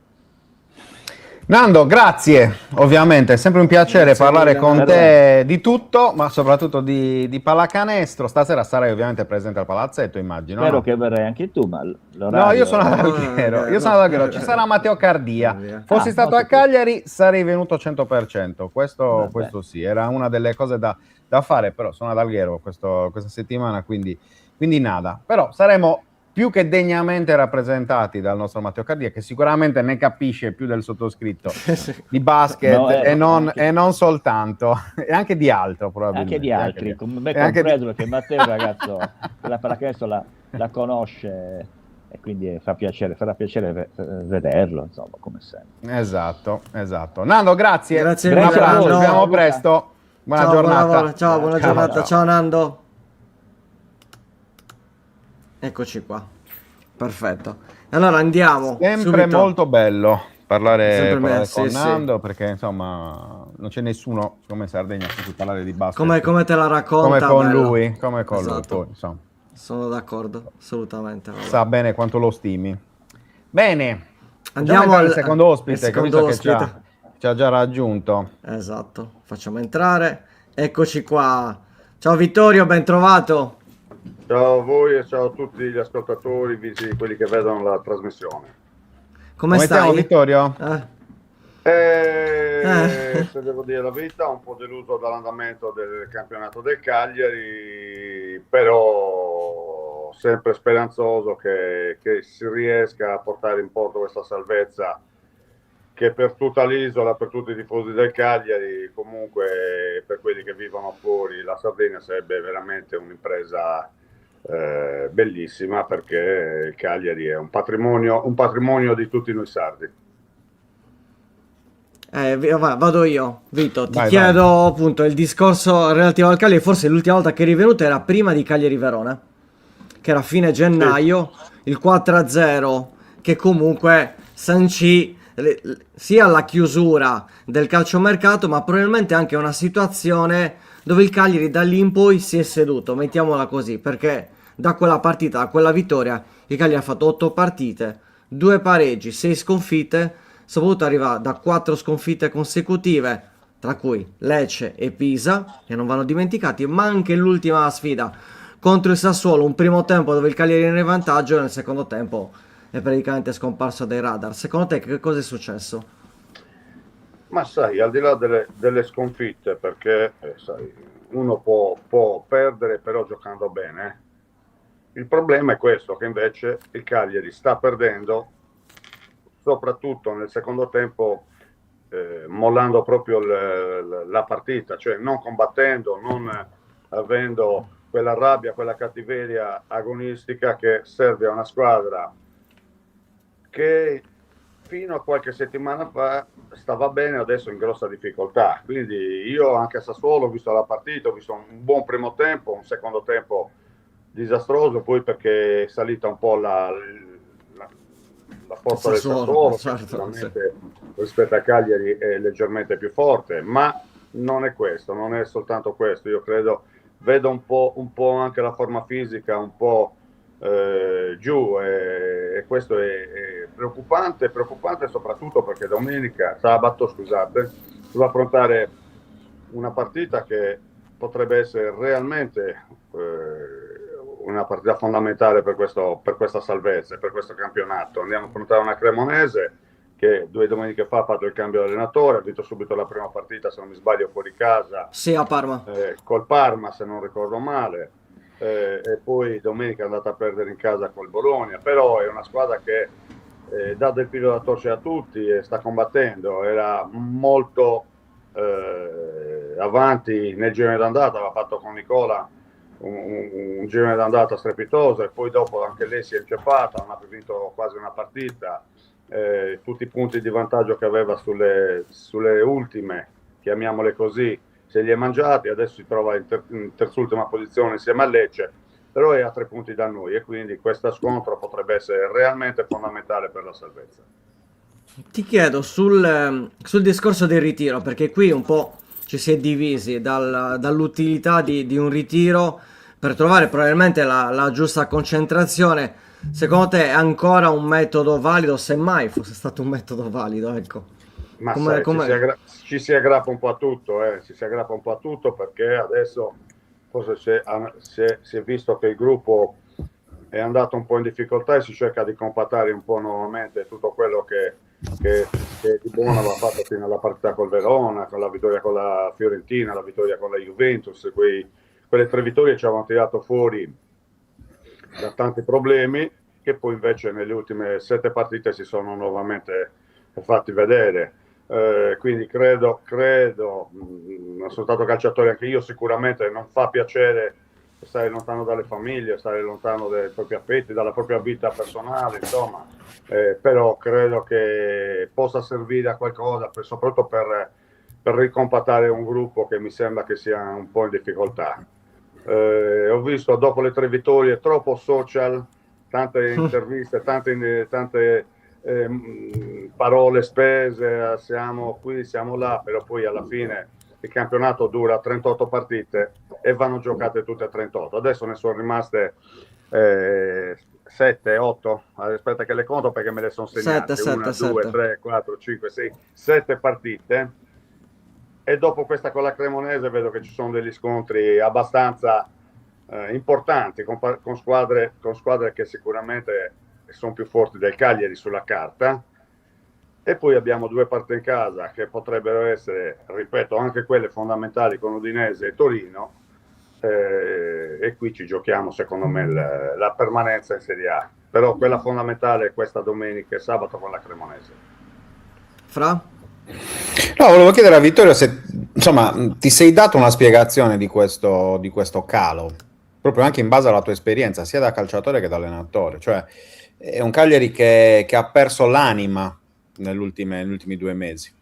Nando, grazie, ovviamente è sempre un piacere Grazie parlare mille, con Nando. te di tutto, ma soprattutto di pallacanestro. Stasera sarai ovviamente presente al palazzetto, immagino. Spero No? che verrai anche tu, ma No, l'orario... io sono ad Alghero, ci sarà Matteo Cardia. Fossi stato a molto Cagliari sarei venuto 100%, questo Vabbè. sì, era una delle cose da fare, però sono ad Alghero questa settimana, quindi nada. Però saremo più che degnamente rappresentati dal nostro Matteo Cardia, che sicuramente ne capisce più del sottoscritto di basket No, e non soltanto, e anche di altro probabilmente. anche di altri, come me e anche di- compreso, perché Matteo è un ragazzo che la pallacanestro la conosce e quindi farà piacere vederlo, insomma, come sempre. Esatto. Nando, grazie. Grazie Un mille, Grazie a abbraccio, voi, ci vediamo Luca. presto. Buona Ciao, buon giornata. lavoro. Ciao, buona Ciao, giornata. ciao. Ciao Nando. Eccoci qua. Perfetto. Allora andiamo Sempre subito. molto bello parlare Sempre con sì. Nando, perché insomma non c'è nessuno come Sardegna che può parlare di basket Come te la racconta? come con bello. lui, come con lui. Esatto. Poi, insomma, Sono d'accordo, assolutamente. Vabbè. sa bene quanto lo stimi. Bene, Andiamo al al secondo ospite, che ho secondo visto che ci ha già raggiunto. Esatto, facciamo entrare. Eccoci qua. Ciao Vittorio, ben trovato. Ciao a voi e ciao a tutti gli ascoltatori, quelli che vedono la trasmissione. Come stiamo, stai? Vittorio? Se devo dire la verità, un po' deluso dall'andamento del campionato del Cagliari, però sempre speranzoso che si riesca a portare in porto questa salvezza, che per tutta l'isola, per tutti i tifosi del Cagliari, comunque per quelli che vivono fuori la Sardegna, sarebbe veramente un'impresa bellissima, perché il Cagliari è un patrimonio di tutti noi sardi. Vado io, Vito, ti Vai, chiedo appunto il discorso relativo al Cagliari. Forse l'ultima volta che eri venuto era prima di Cagliari-Verona, che era a fine gennaio, il 4-0, che comunque sancì sia la chiusura del calciomercato, ma probabilmente anche una situazione dove il Cagliari da lì in poi si è seduto, mettiamola così, perché da quella partita, da quella vittoria, il Cagliari ha fatto 8 partite, 2 pareggi, 6 sconfitte, soprattutto arriva da 4 sconfitte consecutive, tra cui Lecce e Pisa, che non vanno dimenticati, ma anche l'ultima sfida contro il Sassuolo, un primo tempo dove il Cagliari era in vantaggio e nel secondo tempo è praticamente scomparso dai radar. Secondo te che cosa è successo? Ma sai, al di là delle sconfitte, perché sai, uno può perdere però giocando bene, il problema è questo, che invece il Cagliari sta perdendo, soprattutto nel secondo tempo, mollando proprio la partita, cioè non combattendo, non avendo quella rabbia, quella cattiveria agonistica che serve a una squadra che fino a qualche settimana fa stava bene, adesso in grossa difficoltà. Quindi io anche a Sassuolo ho visto la partita, ho visto un buon primo tempo, un secondo tempo disastroso, poi perché è salita un po' la forza del Sassuolo, certo, sicuramente rispetto a Cagliari è leggermente più forte, ma non è questo, non è soltanto questo. Io credo, vedo un po' anche la forma fisica un po' giù, e questo è preoccupante soprattutto perché sabato si va a affrontare una partita che potrebbe essere realmente una partita fondamentale per questa salvezza e per questo campionato. Andiamo a affrontare una Cremonese che 2 domeniche fa ha fatto il cambio di allenatore, ha vinto subito la prima partita, se non mi sbaglio, fuori casa. Sì, a Parma. Col Parma, se non ricordo male. e poi domenica è andata a perdere in casa col Bologna, però è una squadra che dà del filo da torcere a tutti e sta combattendo, era molto avanti nel girone d'andata, aveva fatto con Nicola un girone d'andata strepitoso e poi dopo anche lei si è inceppata, non ha più vinto quasi una partita, tutti i punti di vantaggio che aveva sulle ultime, chiamiamole così, se li è mangiati, adesso si trova in terzultima posizione insieme a Lecce, però è a 3 punti da noi e quindi questo scontro potrebbe essere realmente fondamentale per la salvezza. Ti chiedo sul discorso del ritiro, perché qui un po' ci si è divisi dall'utilità di un ritiro per trovare probabilmente la giusta concentrazione. Secondo te è ancora un metodo valido? Semmai fosse stato un metodo valido, ecco. Ma Come, sai, come... ci si aggrappa un po' a tutto, ci si aggrappa un po' a tutto perché adesso forse si è visto che il gruppo è andato un po' in difficoltà e si cerca di compattare un po' nuovamente tutto quello che di buono aveva fatto fino alla partita col Verona, con la vittoria con la Fiorentina, la vittoria con la Juventus, quelle 3 vittorie ci avevano tirato fuori da tanti problemi che poi invece nelle ultime 7 partite si sono nuovamente fatti vedere. Quindi credo, sono stato calciatore anche io, sicuramente non fa piacere stare lontano dalle famiglie, stare lontano dai propri affetti, dalla propria vita personale, insomma, però credo che possa servire a qualcosa, soprattutto per ricompattare un gruppo che mi sembra che sia un po' in difficoltà. Ho visto dopo le 3 vittorie troppo social, tante interviste, tante parole spese, siamo qui, siamo là, però poi alla fine il campionato dura 38 partite e vanno giocate tutte a 38. Adesso ne sono rimaste 7, 8, aspetta che le conto perché me le sono 7, segnate, 1, 2, 7. 3, 4, 5, 6, 7 partite e dopo questa con la Cremonese vedo che ci sono degli scontri abbastanza importanti con squadre che sicuramente sono più forti del Cagliari sulla carta e poi abbiamo 2 partite in casa che potrebbero essere, ripeto, anche quelle fondamentali con Udinese e Torino e qui ci giochiamo secondo me la permanenza in Serie A, però quella fondamentale è questa domenica e sabato con la Cremonese. Fra? No, volevo chiedere a Vittorio se, insomma, ti sei dato una spiegazione di questo calo, proprio anche in base alla tua esperienza, sia da calciatore che da allenatore. Cioè, è un Cagliari che ha perso l'anima negli ultimi 2 mesi.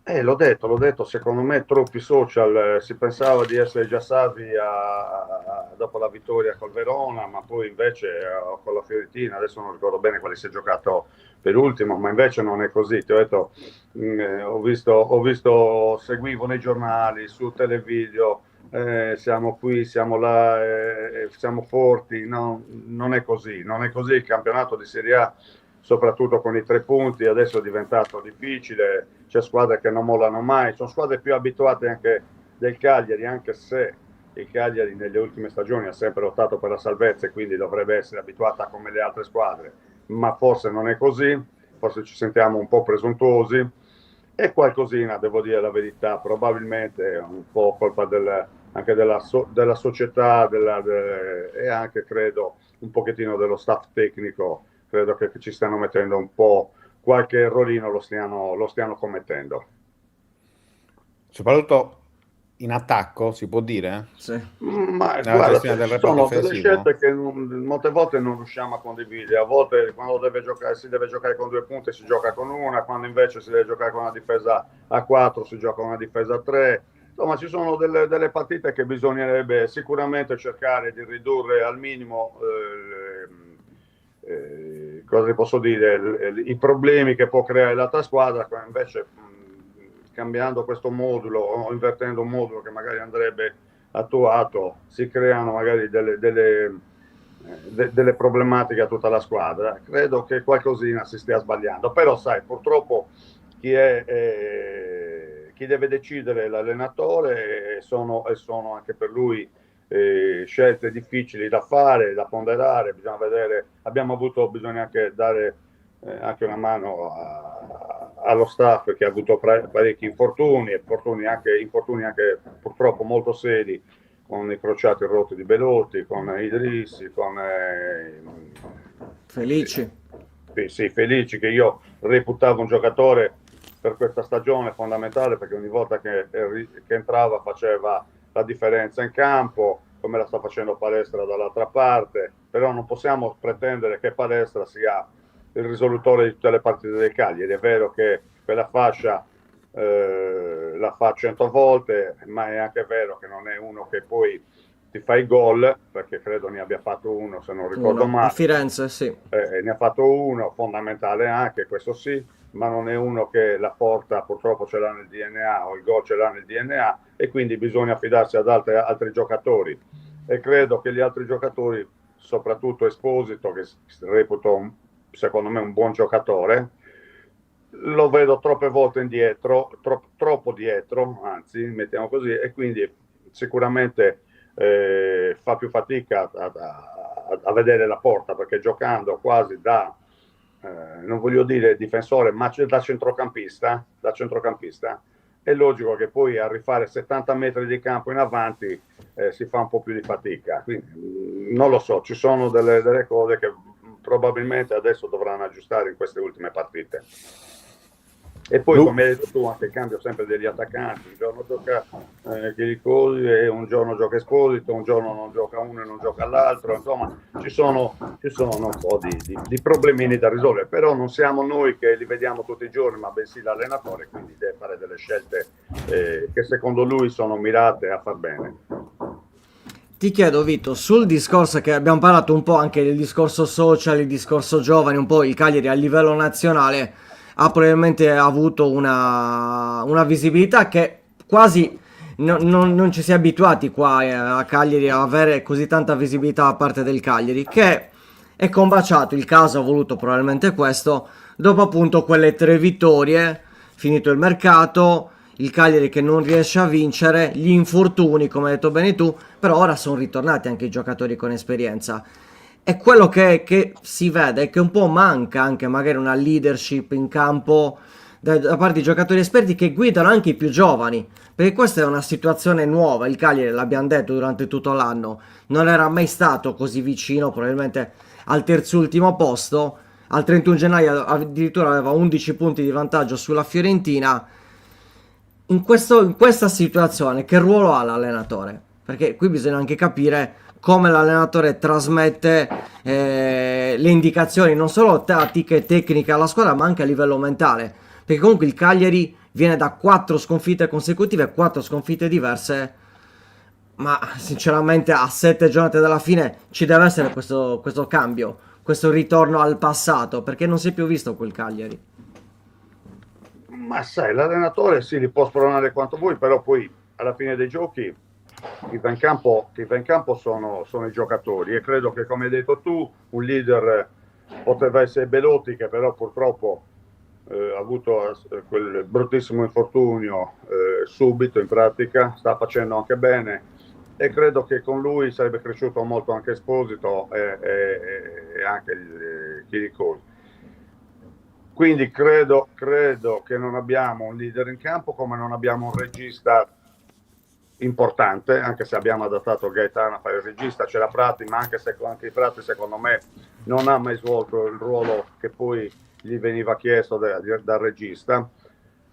L'ho detto, secondo me troppi social, si pensava di essere già salvi dopo la vittoria col Verona, ma poi invece con la Fiorentina, adesso non ricordo bene quale si è giocato per ultimo, ma invece non è così. Ti ho detto, ho visto, seguivo nei giornali, su televideo, siamo qui, siamo là, siamo forti, no, non è così, non è così il campionato di Serie A soprattutto con i 3 punti, adesso è diventato difficile, c'è squadre che non mollano mai, sono squadre più abituate anche del Cagliari, anche se il Cagliari nelle ultime stagioni ha sempre lottato per la salvezza e quindi dovrebbe essere abituata come le altre squadre, ma forse non è così, forse ci sentiamo un po' presuntuosi e qualcosina, devo dire la verità, probabilmente è un po' colpa anche della società e anche credo un pochettino dello staff tecnico, credo che ci stiano mettendo un po' qualche errorino, lo stiano commettendo. Soprattutto in attacco, si può dire? Sì. Ma Nella guarda, gestione del ci reparto sono delle offensivo? scelte che molte volte non riusciamo a condividere, a volte quando si deve giocare con 2 punti si gioca con una, quando invece si deve giocare con una difesa a 4 si gioca con una difesa a 3, insomma ci sono delle partite che bisognerebbe sicuramente cercare di ridurre al minimo cosa posso dire, i problemi che può creare l'altra squadra, invece cambiando questo modulo o invertendo un modulo che magari andrebbe attuato, si creano magari delle problematiche a tutta la squadra. Credo che qualcosina si stia sbagliando, però sai, purtroppo chi deve decidere è l'allenatore e sono anche per lui scelte difficili da fare, da ponderare, bisogna vedere, bisogna anche dare anche una mano allo staff che ha avuto parecchi infortuni anche purtroppo molto seri con i crociati rotti di Belotti, con Idrissi, con Felici. sì, Felici, che io reputavo un giocatore per questa stagione fondamentale, perché ogni volta che entrava faceva la differenza in campo, come la sta facendo Palestra dall'altra parte, però non possiamo pretendere che Palestra sia il risolutore di tutte le partite del Cagliari. È vero che quella fascia la fa 100 volte, ma è anche vero che non è uno che poi ti fa i gol, perché credo ne abbia fatto uno, se non ricordo Uno, a male. Firenze, sì. Ne ha fatto uno, fondamentale anche, questo sì, ma non è uno che la porta, purtroppo ce l'ha nel DNA, o il gol ce l'ha nel DNA, e quindi bisogna affidarsi ad altri giocatori. E credo che gli altri giocatori, soprattutto Esposito, che reputo secondo me un buon giocatore, lo vedo troppe volte indietro, troppo dietro, anzi, mettiamo così, e quindi sicuramente fa più fatica a vedere la porta, perché giocando quasi da, non voglio dire difensore, ma da centrocampista, è logico che poi a rifare 70 metri di campo in avanti si fa un po' più di fatica. Quindi, non lo so, ci sono delle cose che probabilmente adesso dovranno aggiustare in queste ultime partite. E poi, come hai detto tu, anche il cambio sempre degli attaccanti, un giorno gioca Chiricosi e un giorno gioca Esposito, un giorno non gioca uno e non gioca l'altro, insomma ci sono un po' di problemini da risolvere, però non siamo noi che li vediamo tutti i giorni, ma bensì l'allenatore, quindi deve fare delle scelte che secondo lui sono mirate a far bene. Ti chiedo, Vito, sul discorso che abbiamo parlato un po' anche del discorso social, il discorso giovani, un po' il Cagliari a livello nazionale ha probabilmente avuto una visibilità che quasi non ci si è abituati qua a Cagliari a avere così tanta visibilità da parte del Cagliari, che è combaciato, il caso ha voluto probabilmente questo, dopo appunto quelle 3 vittorie, finito il mercato, il Cagliari che non riesce a vincere, gli infortuni, come hai detto bene tu, però ora sono ritornati anche i giocatori con esperienza. E quello che si vede è che un po' manca anche magari una leadership in campo da parte di giocatori esperti che guidano anche i più giovani, perché questa è una situazione nuova. Il Cagliari, l'abbiamo detto durante tutto l'anno, non era mai stato così vicino, probabilmente al terzultimo posto. Al 31 gennaio addirittura aveva 11 punti di vantaggio sulla Fiorentina. In questa situazione che ruolo ha l'allenatore? Perché qui bisogna anche capire come l'allenatore trasmette le indicazioni non solo tattiche e tecniche alla squadra, ma anche a livello mentale, perché comunque il Cagliari viene da 4 sconfitte consecutive, 4 sconfitte diverse, ma sinceramente a 7 giornate dalla fine ci deve essere questo cambio, questo ritorno al passato, perché non si è più visto quel Cagliari. Ma sai, l'allenatore sì, li può spronare quanto vuoi, però poi alla fine dei giochi chi va in campo sono i giocatori, e credo che, come hai detto tu, un leader poteva essere Belotti, che però purtroppo ha avuto quel bruttissimo infortunio subito, in pratica sta facendo anche bene, e credo che con lui sarebbe cresciuto molto anche Esposito e anche Chiricosi. Quindi credo che non abbiamo un leader in campo, come non abbiamo un regista importante, anche se abbiamo adattato Gaetano a fare il regista. C'era Prati, ma anche il Prati secondo me non ha mai svolto il ruolo che poi gli veniva chiesto dal regista.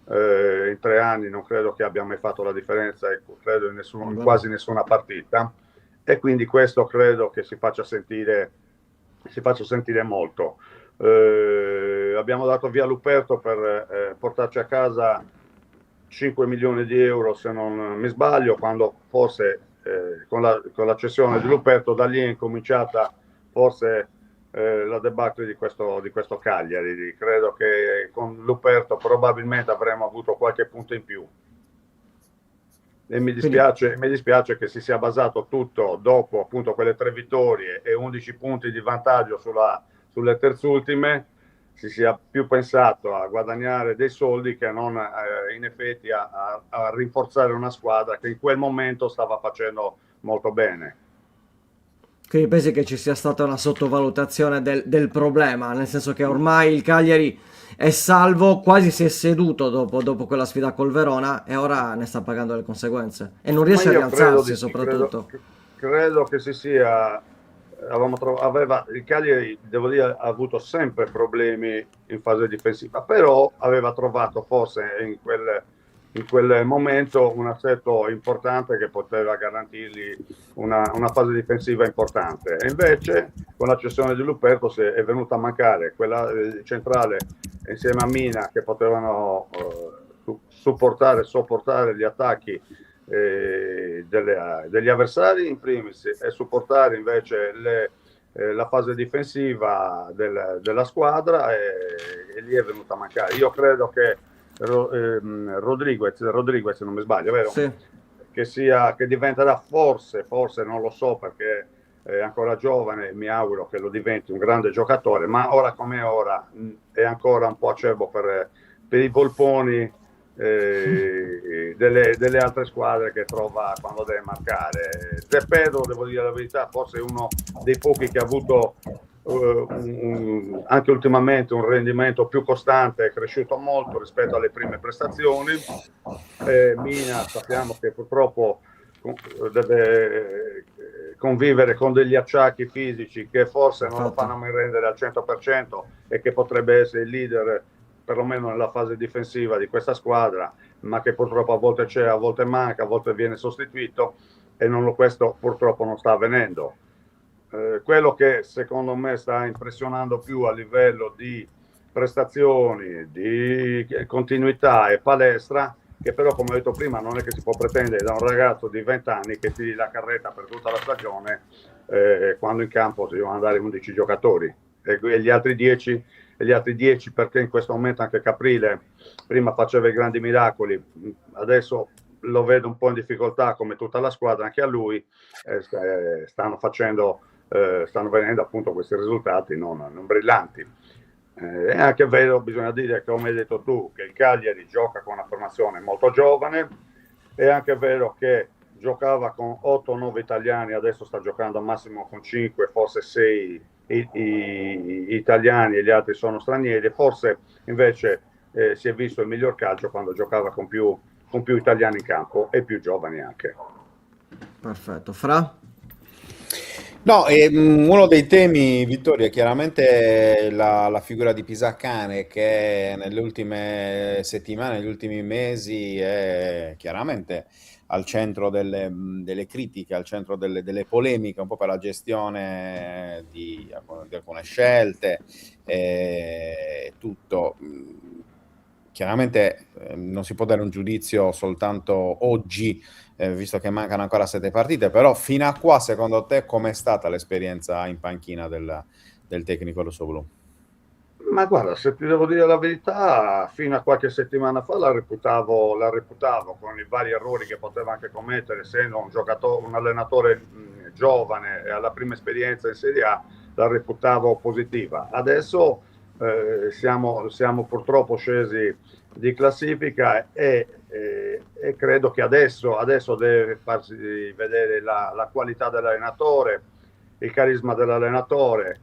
In 3 anni non credo che abbia mai fatto la differenza, credo in quasi nessuna partita, e quindi questo credo che si faccia sentire molto. Abbiamo dato via Luperto per portarci a casa 5 milioni di euro, se non mi sbaglio, quando forse con la cessione di Luperto da lì è incominciata forse la debacle di questo Cagliari. Credo che con Luperto probabilmente avremmo avuto qualche punto in più, e mi dispiace che si sia basato tutto, dopo appunto quelle 3 vittorie e 11 punti di vantaggio sulle terzultime, si sia più pensato a guadagnare dei soldi che non in effetti a rinforzare una squadra che in quel momento stava facendo molto bene. Quindi pensi che ci sia stata una sottovalutazione del problema, nel senso che ormai il Cagliari è salvo, quasi si è seduto dopo quella sfida col Verona e ora ne sta pagando le conseguenze e non Ma riesce a io credo rialzarsi di sì, credo, soprattutto. credo che si sia. Il Cagliari, devo dire, ha avuto sempre problemi in fase difensiva, però aveva trovato forse in quel momento un assetto importante che poteva garantirgli una fase difensiva importante. E invece con la cessione di Luperto è venuta a mancare quella centrale insieme a Mina che potevano sopportare gli attacchi degli avversari in primis e supportare invece la fase difensiva della squadra e lì è venuta a mancare. Io credo che Rodriguez, se non mi sbaglio, vero? Sì, Che diventerà forse, non lo so perché è ancora giovane, mi auguro che lo diventi un grande giocatore, ma ora come ora è ancora un po' acerbo per i volponi delle altre squadre che trova quando deve marcare. De Pedro, devo dire la verità, forse è uno dei pochi che ha avuto anche ultimamente un rendimento più costante, è cresciuto molto rispetto alle prime prestazioni. Mina sappiamo che purtroppo deve convivere con degli acciacchi fisici che forse non lo fanno mai rendere al 100% e che potrebbe essere il leader perlomeno nella fase difensiva di questa squadra, ma che purtroppo a volte c'è, a volte manca, a volte viene sostituito e questo purtroppo non sta avvenendo. Quello che secondo me sta impressionando più a livello di prestazioni, di continuità e palestra, che però come ho detto prima non è che si può pretendere da un ragazzo di 20 anni che tiri la carretta per tutta la stagione quando in campo si devono andare 11 giocatori e gli altri 10 perché in questo momento anche Caprile prima faceva i grandi miracoli, adesso lo vedo un po' in difficoltà come tutta la squadra, anche a lui stanno venendo appunto questi risultati non brillanti. È anche vero, bisogna dire, come hai detto tu, che il Cagliari gioca con una formazione molto giovane, è anche vero che giocava con 8-9 italiani, adesso sta giocando al massimo con 5, forse 6 italiani e gli altri sono stranieri, forse invece si è visto il miglior calcio quando giocava con più italiani in campo e più giovani anche. perfetto. Fra? No, uno dei temi, Vittorio, è chiaramente la figura di Pisacane che nelle ultime settimane, negli ultimi mesi è chiaramente al centro delle critiche, al centro delle polemiche, un po' per la gestione di alcune scelte, tutto. Chiaramente non si può dare un giudizio soltanto oggi, visto che mancano ancora 7 partite, però fino a qua, secondo te, com'è stata l'esperienza in panchina del tecnico rossoblu? Ma guarda, se ti devo dire la verità, fino a qualche settimana fa la reputavo con i vari errori che poteva anche commettere, essendo un allenatore giovane e alla prima esperienza in Serie A, la reputavo positiva. Adesso siamo purtroppo scesi di classifica e credo che adesso deve farsi vedere la qualità dell'allenatore, il carisma dell'allenatore.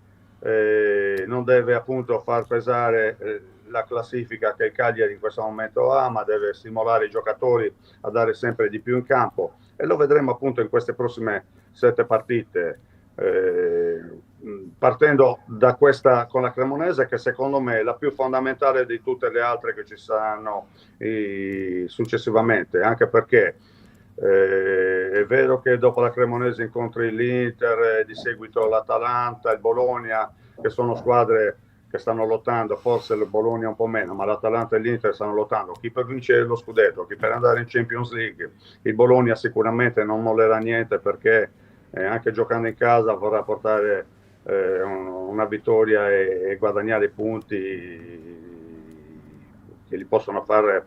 Non deve appunto far pesare la classifica che il Cagliari in questo momento ha, ma deve stimolare i giocatori a dare sempre di più in campo e lo vedremo appunto in queste prossime 7 partite, partendo da questa con la Cremonese, che secondo me è la più fondamentale di tutte le altre che ci saranno successivamente, anche perché è vero che dopo la Cremonese incontri l'Inter, di seguito l'Atalanta, il Bologna, che sono squadre che stanno lottando, forse il Bologna un po' meno, ma l'Atalanta e l'Inter stanno lottando, chi per vincere lo scudetto, chi per andare in Champions League. Il Bologna sicuramente non mollerà niente perché anche giocando in casa vorrà portare una vittoria e guadagnare punti che gli possono fare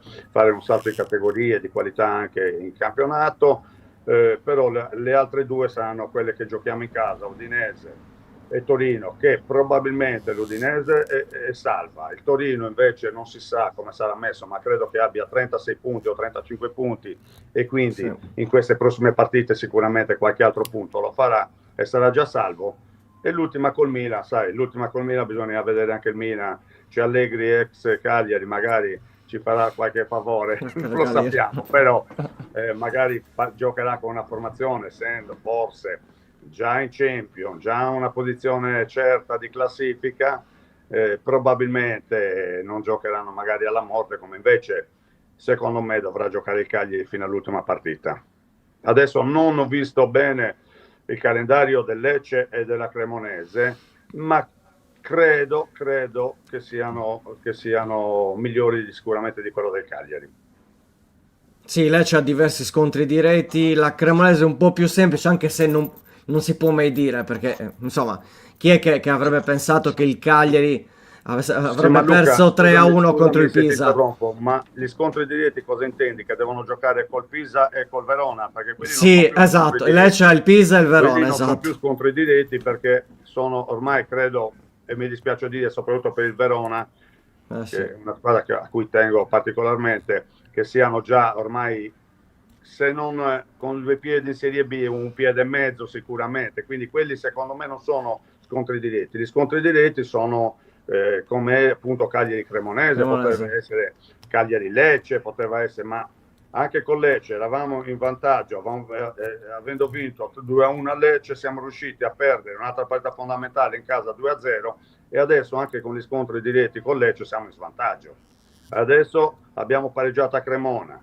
un salto di categorie, di qualità anche in campionato, però le altre due saranno quelle che giochiamo in casa, Udinese e Torino, che probabilmente l'Udinese è salva, il Torino invece non si sa come sarà messo, ma credo che abbia 36 punti o 35 punti e quindi in queste prossime partite sicuramente qualche altro punto lo farà, e sarà già salvo. E l'ultima col Milan, sai, l'ultima col Milan bisogna vedere anche il Milan, c'è Allegri ex Cagliari, magari ci farà qualche favore, non lo sappiamo, però magari giocherà con una formazione, essendo forse già in Champions, già una posizione certa di classifica, probabilmente non giocheranno magari alla morte, come invece secondo me dovrà giocare il Cagliari fino all'ultima partita. Adesso non ho visto bene il calendario del Lecce e della Cremonese, ma credo che siano migliori sicuramente di quello del Cagliari. Sì, Lecce ha diversi scontri diretti, la Cremonese è un po' più semplice, anche se non si può mai dire, perché insomma, chi è che avrebbe pensato che il Cagliari avrebbe perso 3-1 contro il Pisa? Ma gli scontri diretti cosa intendi? Che devono giocare col Pisa e col Verona? Perché sì, esatto, il Lecce ha il Pisa e il Verona, non esatto. sono più scontri diretti perché sono ormai, credo, e mi dispiace dire, soprattutto per il Verona, Sì. che è una squadra a cui tengo particolarmente, che siano già ormai, se non con 2 piedi in Serie B, un piede e mezzo sicuramente, quindi quelli secondo me non sono scontri diretti. Gli scontri diretti sono come appunto Cagliari Cremonese, potrebbe essere Cagliari Lecce, poteva essere, ma anche con Lecce eravamo in vantaggio, avendo vinto 2-1 a Lecce, siamo riusciti a perdere un'altra partita fondamentale in casa 2-0 e adesso anche con gli scontri diretti con Lecce siamo in svantaggio. Adesso abbiamo pareggiato a Cremona,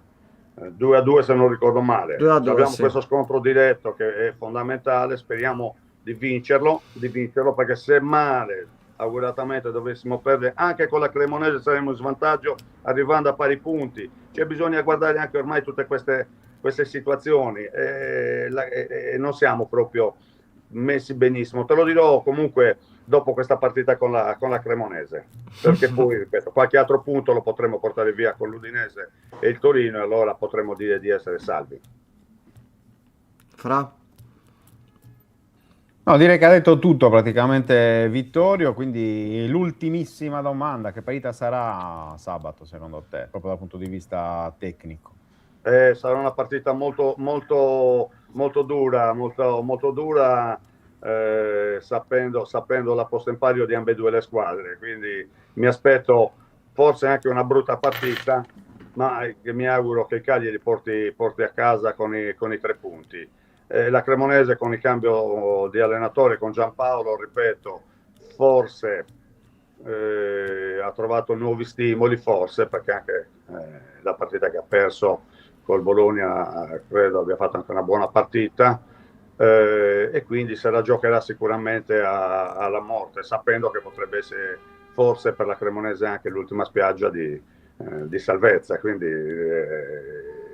2-2 se non ricordo male. 2-2, abbiamo sì. questo scontro diretto che è fondamentale, speriamo di vincerlo perché se male auguratamente dovessimo perdere anche con la Cremonese saremo in svantaggio arrivando a pari punti. Bisogna guardare anche ormai tutte queste situazioni e non siamo proprio messi benissimo. Te lo dirò comunque dopo questa partita con la Cremonese, perché poi ripeto, qualche altro punto lo potremo portare via con l'Udinese e il Torino e allora potremo dire di essere salvi. Fra? No, direi che ha detto tutto praticamente Vittorio, quindi l'ultimissima domanda, che partita sarà sabato secondo te, proprio dal punto di vista tecnico? Sarà una partita molto dura, molto dura, sapendo la posta in palio di ambedue le squadre, quindi mi aspetto forse anche una brutta partita, ma che mi auguro che il Cagliari porti a casa con i 3 punti. La Cremonese con il cambio di allenatore con Giampaolo, ripeto, forse ha trovato nuovi stimoli, forse perché anche la partita che ha perso col Bologna credo abbia fatto anche una buona partita e quindi se la giocherà sicuramente alla morte, sapendo che potrebbe essere forse per la Cremonese anche l'ultima spiaggia di salvezza, quindi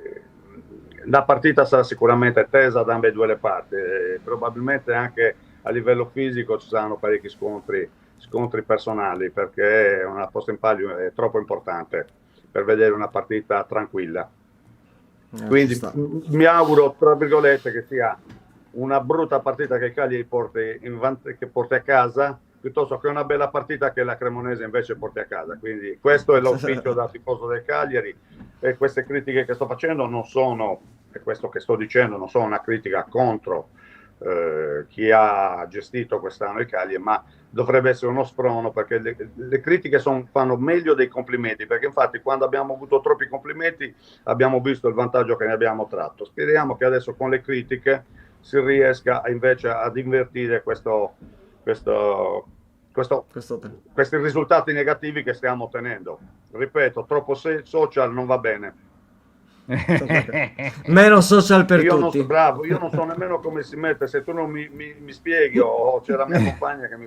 la partita sarà sicuramente tesa da ambedue le parti, probabilmente anche a livello fisico ci saranno parecchi scontri personali, perché una posta in palio è troppo importante per vedere una partita tranquilla. Quindi mi auguro, tra virgolette, che sia una brutta partita che il Cagliari porti a casa, piuttosto che una bella partita che la Cremonese invece porti a casa. Quindi questo è l'auspicio da tifoso del Cagliari e queste critiche che sto facendo non sono, e questo che sto dicendo non sono una critica contro chi ha gestito quest'anno il Cagliari, ma dovrebbe essere uno sprono, perché le critiche fanno meglio dei complimenti, perché infatti quando abbiamo avuto troppi complimenti abbiamo visto il vantaggio che ne abbiamo tratto. Speriamo che adesso con le critiche si riesca invece ad invertire questi risultati negativi che stiamo ottenendo. Ripeto, troppo social non va bene. Meno social per tutti. Io non so nemmeno come si mette, se tu non mi spieghi, o c'è la mia compagna che mi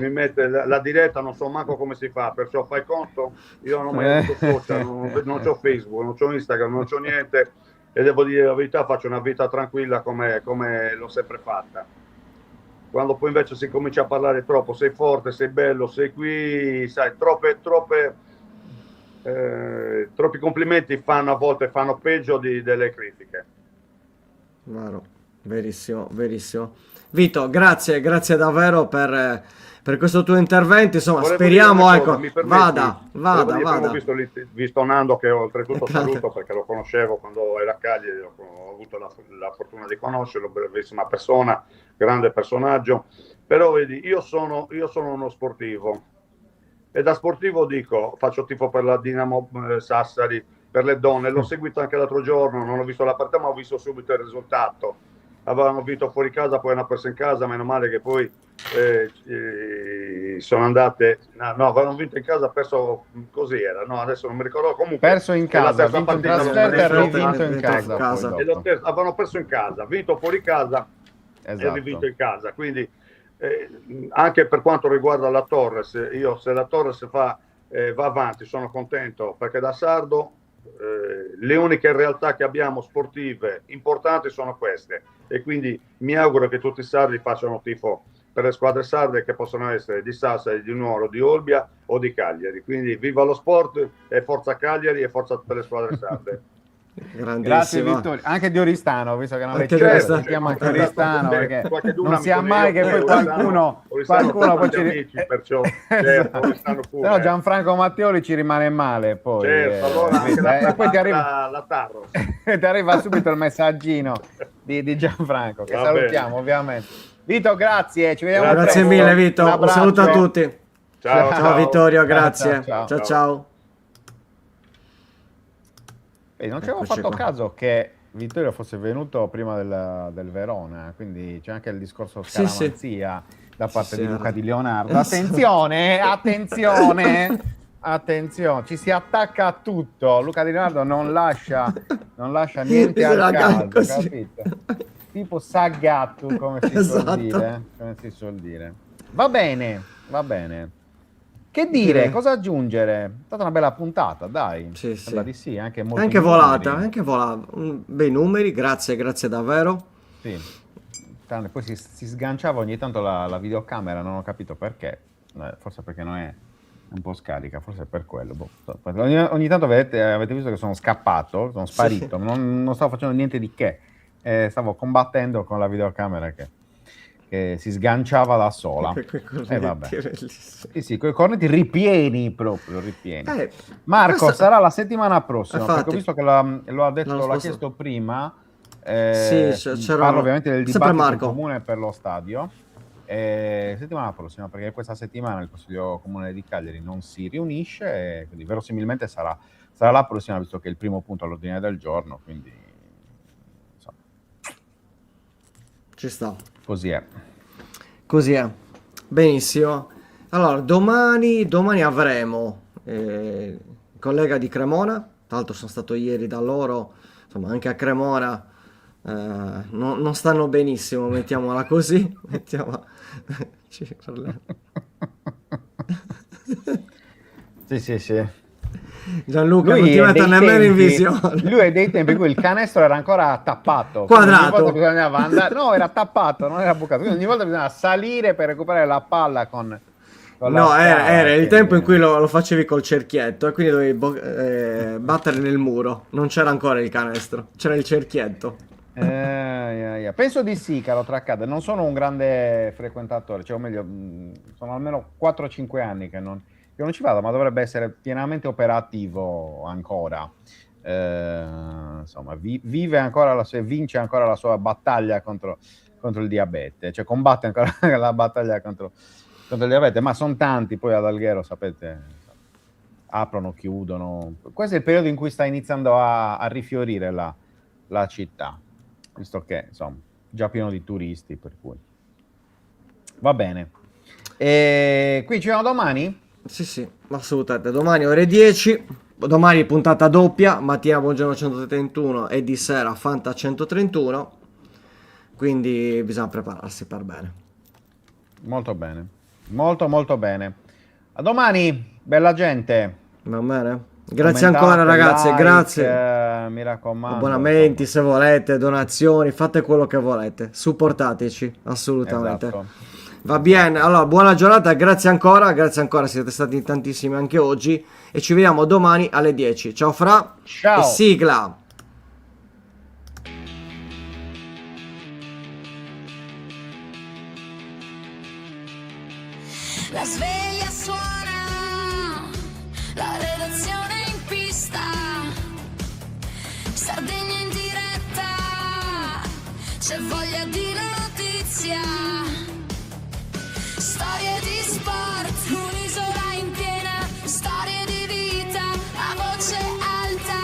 mette la diretta, non so manco come si fa, perciò fai conto, io non ho mai avuto social, non ho Facebook, non ho Instagram, non ho niente, e devo dire la verità, faccio una vita tranquilla come l'ho sempre fatta. Quando poi invece si comincia a parlare troppo, sei forte, sei bello, sei qui, sai, troppi complimenti a volte fanno peggio delle critiche. Vero, verissimo. Vito, grazie davvero per per questo tuo intervento, insomma, Volevo speriamo, dire una ecco, cosa, mi permetti? vada. Abbiamo visto Nando, che oltretutto Ecco. saluto perché lo conoscevo quando era a Cagliari, ho avuto la fortuna di conoscerlo, bravissima persona, grande personaggio, però vedi, io sono uno sportivo e da sportivo dico, faccio tifo per la Dinamo Sassari, per le donne, l'ho seguito anche l'altro giorno, non ho visto la partita ma ho visto subito il risultato. Avevano vinto fuori casa, poi hanno perso in casa, meno male che poi sono andate, no, avevano vinto in casa, perso così era, no, adesso non mi ricordo, comunque Perso in casa, vinto in trasferta e rivinto in casa. Poi avevano perso in casa, vinto fuori casa e Esatto. rivinto in casa, quindi anche per quanto riguarda la Torres, io se la Torres va avanti sono contento, perché da sardo le uniche realtà che abbiamo sportive importanti sono queste, e quindi mi auguro che tutti i sardi facciano tifo per le squadre sarde, che possono essere di Sassari, di Nuoro, di Olbia o di Cagliari. Quindi viva lo sport e forza Cagliari e forza tutte le squadre sarde. Grazie Vittorio, anche di Oristano, visto che non Anche le Oristano. si chiama anche Oristano, perché Qualcheduna non mi sia mai che poi qualcuno poi ci amici, perciò certo, Oristano pure, no, Gianfranco Matteoli ci rimane male poi, certo, allora anche e poi ti arriva la Tarro. ti arriva subito il messaggino di Gianfranco, che Va salutiamo bene. ovviamente. Vito, grazie, ci vediamo Grazie presto. mille Vito, Un un abbraccio. saluto a tutti. Ciao, Vittorio, grazie. Ciao. Ciao. Non ci avevo Eccoci fatto qua. caso che Vittorio fosse venuto prima del Verona, quindi c'è anche il discorso Sì, scaramanzia da parte Sì, di sì. Luca Di Leonardo. Attenzione, ci si attacca a tutto. Luca Di Leonardo non lascia niente al caso, Così. capito? Tipo Sagattu, come si Esatto. suol dire. Va bene. Che dire? Sì. Cosa aggiungere? È stata una bella puntata, dai. Sì, Sembra sì. di sì, anche molti Anche volata, numeri. anche volata. Bei numeri, grazie davvero. Sì. Poi si sganciava ogni tanto la videocamera, non ho capito perché. Forse perché non è un po' scarica, forse è per quello. Ogni tanto avete visto che sono scappato, sono sparito, non stavo facendo niente di che. Stavo combattendo con la videocamera che si sganciava da sola. Vabbè. Sì, con i cornetti ripieni. Marco, questo- sarà la settimana prossima, Infatti. perché ho visto che l'ha L'anno chiesto prima. Sì, c'era Parlo ovviamente del sempre dibattito Marco. comune per lo stadio. Settimana prossima, perché questa settimana il Consiglio Comunale di Cagliari non si riunisce, e quindi verosimilmente sarà la prossima, visto che è il primo punto all'ordine del giorno, quindi insomma, Ci sta. così è. Benissimo. Allora, domani avremo il collega di Cremona. Tra l'altro sono stato ieri da loro, insomma, anche a Cremona non stanno benissimo, mettiamola così. Ci parliamo. Sì. Gianluca, non Lui ti è metto dei nemmeno in tempi- visione. Lui è dei tempi in cui il canestro era ancora tappato. Quadrato. Quindi ogni volta bisognava andare, no, era tappato, non era bucato. Quindi ogni volta bisognava salire per recuperare la palla con la No, scala, era il quindi- tempo in cui lo facevi col cerchietto e quindi dovevi battere nel muro. Non c'era ancora il canestro, c'era il cerchietto. Penso di sì, caro Traccade. Non sono un grande frequentatore, cioè, o meglio, sono almeno 4-5 anni che non ci vado, ma dovrebbe essere pienamente operativo ancora. Insomma, vive ancora vince ancora la sua battaglia contro il diabete, cioè combatte ancora la battaglia contro il diabete, ma sono tanti poi ad Alghero, sapete, aprono, chiudono. Questo è il periodo in cui sta iniziando a rifiorire la città, visto che insomma già pieno di turisti, per cui va bene. E qui ci vediamo domani? Sì, assolutamente. Domani ore 10. Domani puntata doppia. Mattina Buongiorno 131 e di sera Fanta 131. Quindi bisogna prepararsi per bene. Molto bene. Molto bene. A domani, bella gente. Va bene? Grazie Commentate, ancora ragazzi, like, grazie. mi raccomando. Abbonamenti se volete, donazioni, fate quello che volete. Supportateci, assolutamente. Esatto. Va bene, allora buona giornata, grazie ancora, siete stati tantissimi anche oggi e ci vediamo domani alle 10. Ciao Fra Ciao. e sigla. La sveglia suona, la redazione in pista, Sardegna in diretta, c'è voglia di notizia, storie di sport, un'isola in piena, storie di vita, a voce alta,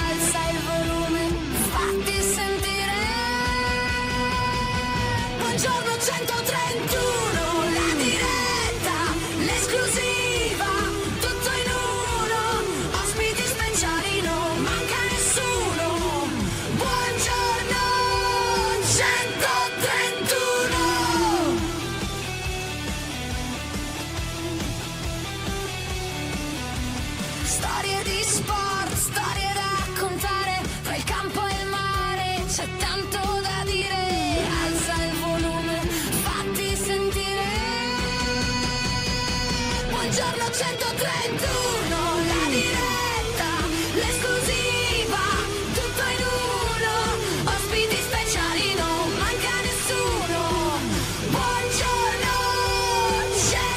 alza il volume, fatti sentire. Buongiorno 131, la diretta, l'esclusiva, tutto in uno, ospiti speciali, non manca nessuno. Buongiorno 131. Storie di sport, storie da raccontare, tra il campo e il mare c'è tanto da dire. Alza il volume, fatti sentire. Buongiorno 131, la diretta, l'esclusiva, tutto in uno, ospiti speciali, non manca nessuno. Buongiorno 131.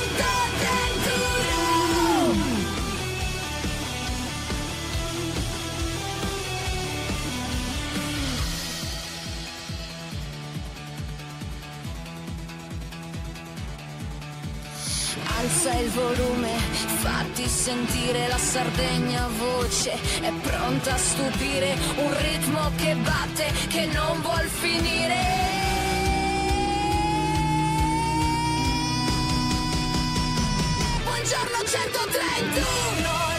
Alza il volume, fatti sentire, la Sardegna voce è pronta a stupire, un ritmo che batte, che non vuol finire. Buongiorno 131,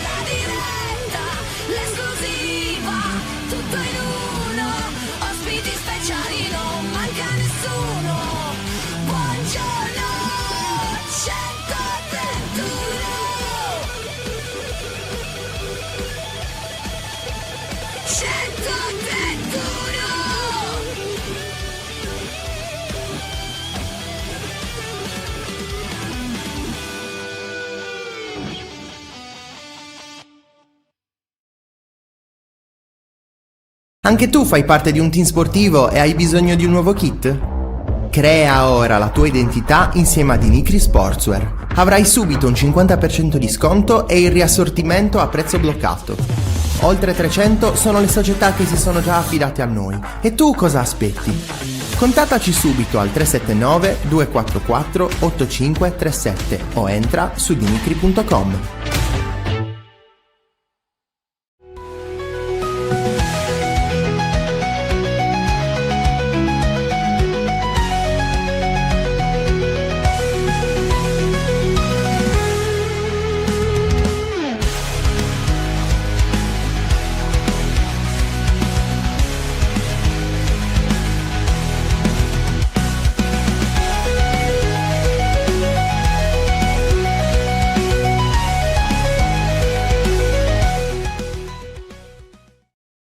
la diretta, l'esclusiva, tutto in uno, ospiti speciali, non manca nessuno. Buongiorno 131. 131. Anche tu fai parte di un team sportivo e hai bisogno di un nuovo kit? Crea ora la tua identità insieme ad Inicri Sportswear. Avrai subito un 50% di sconto e il riassortimento a prezzo bloccato. Oltre 300 sono le società che si sono già affidate a noi. E tu cosa aspetti? Contattaci subito al 379 244 8537 o entra su dinicri.com.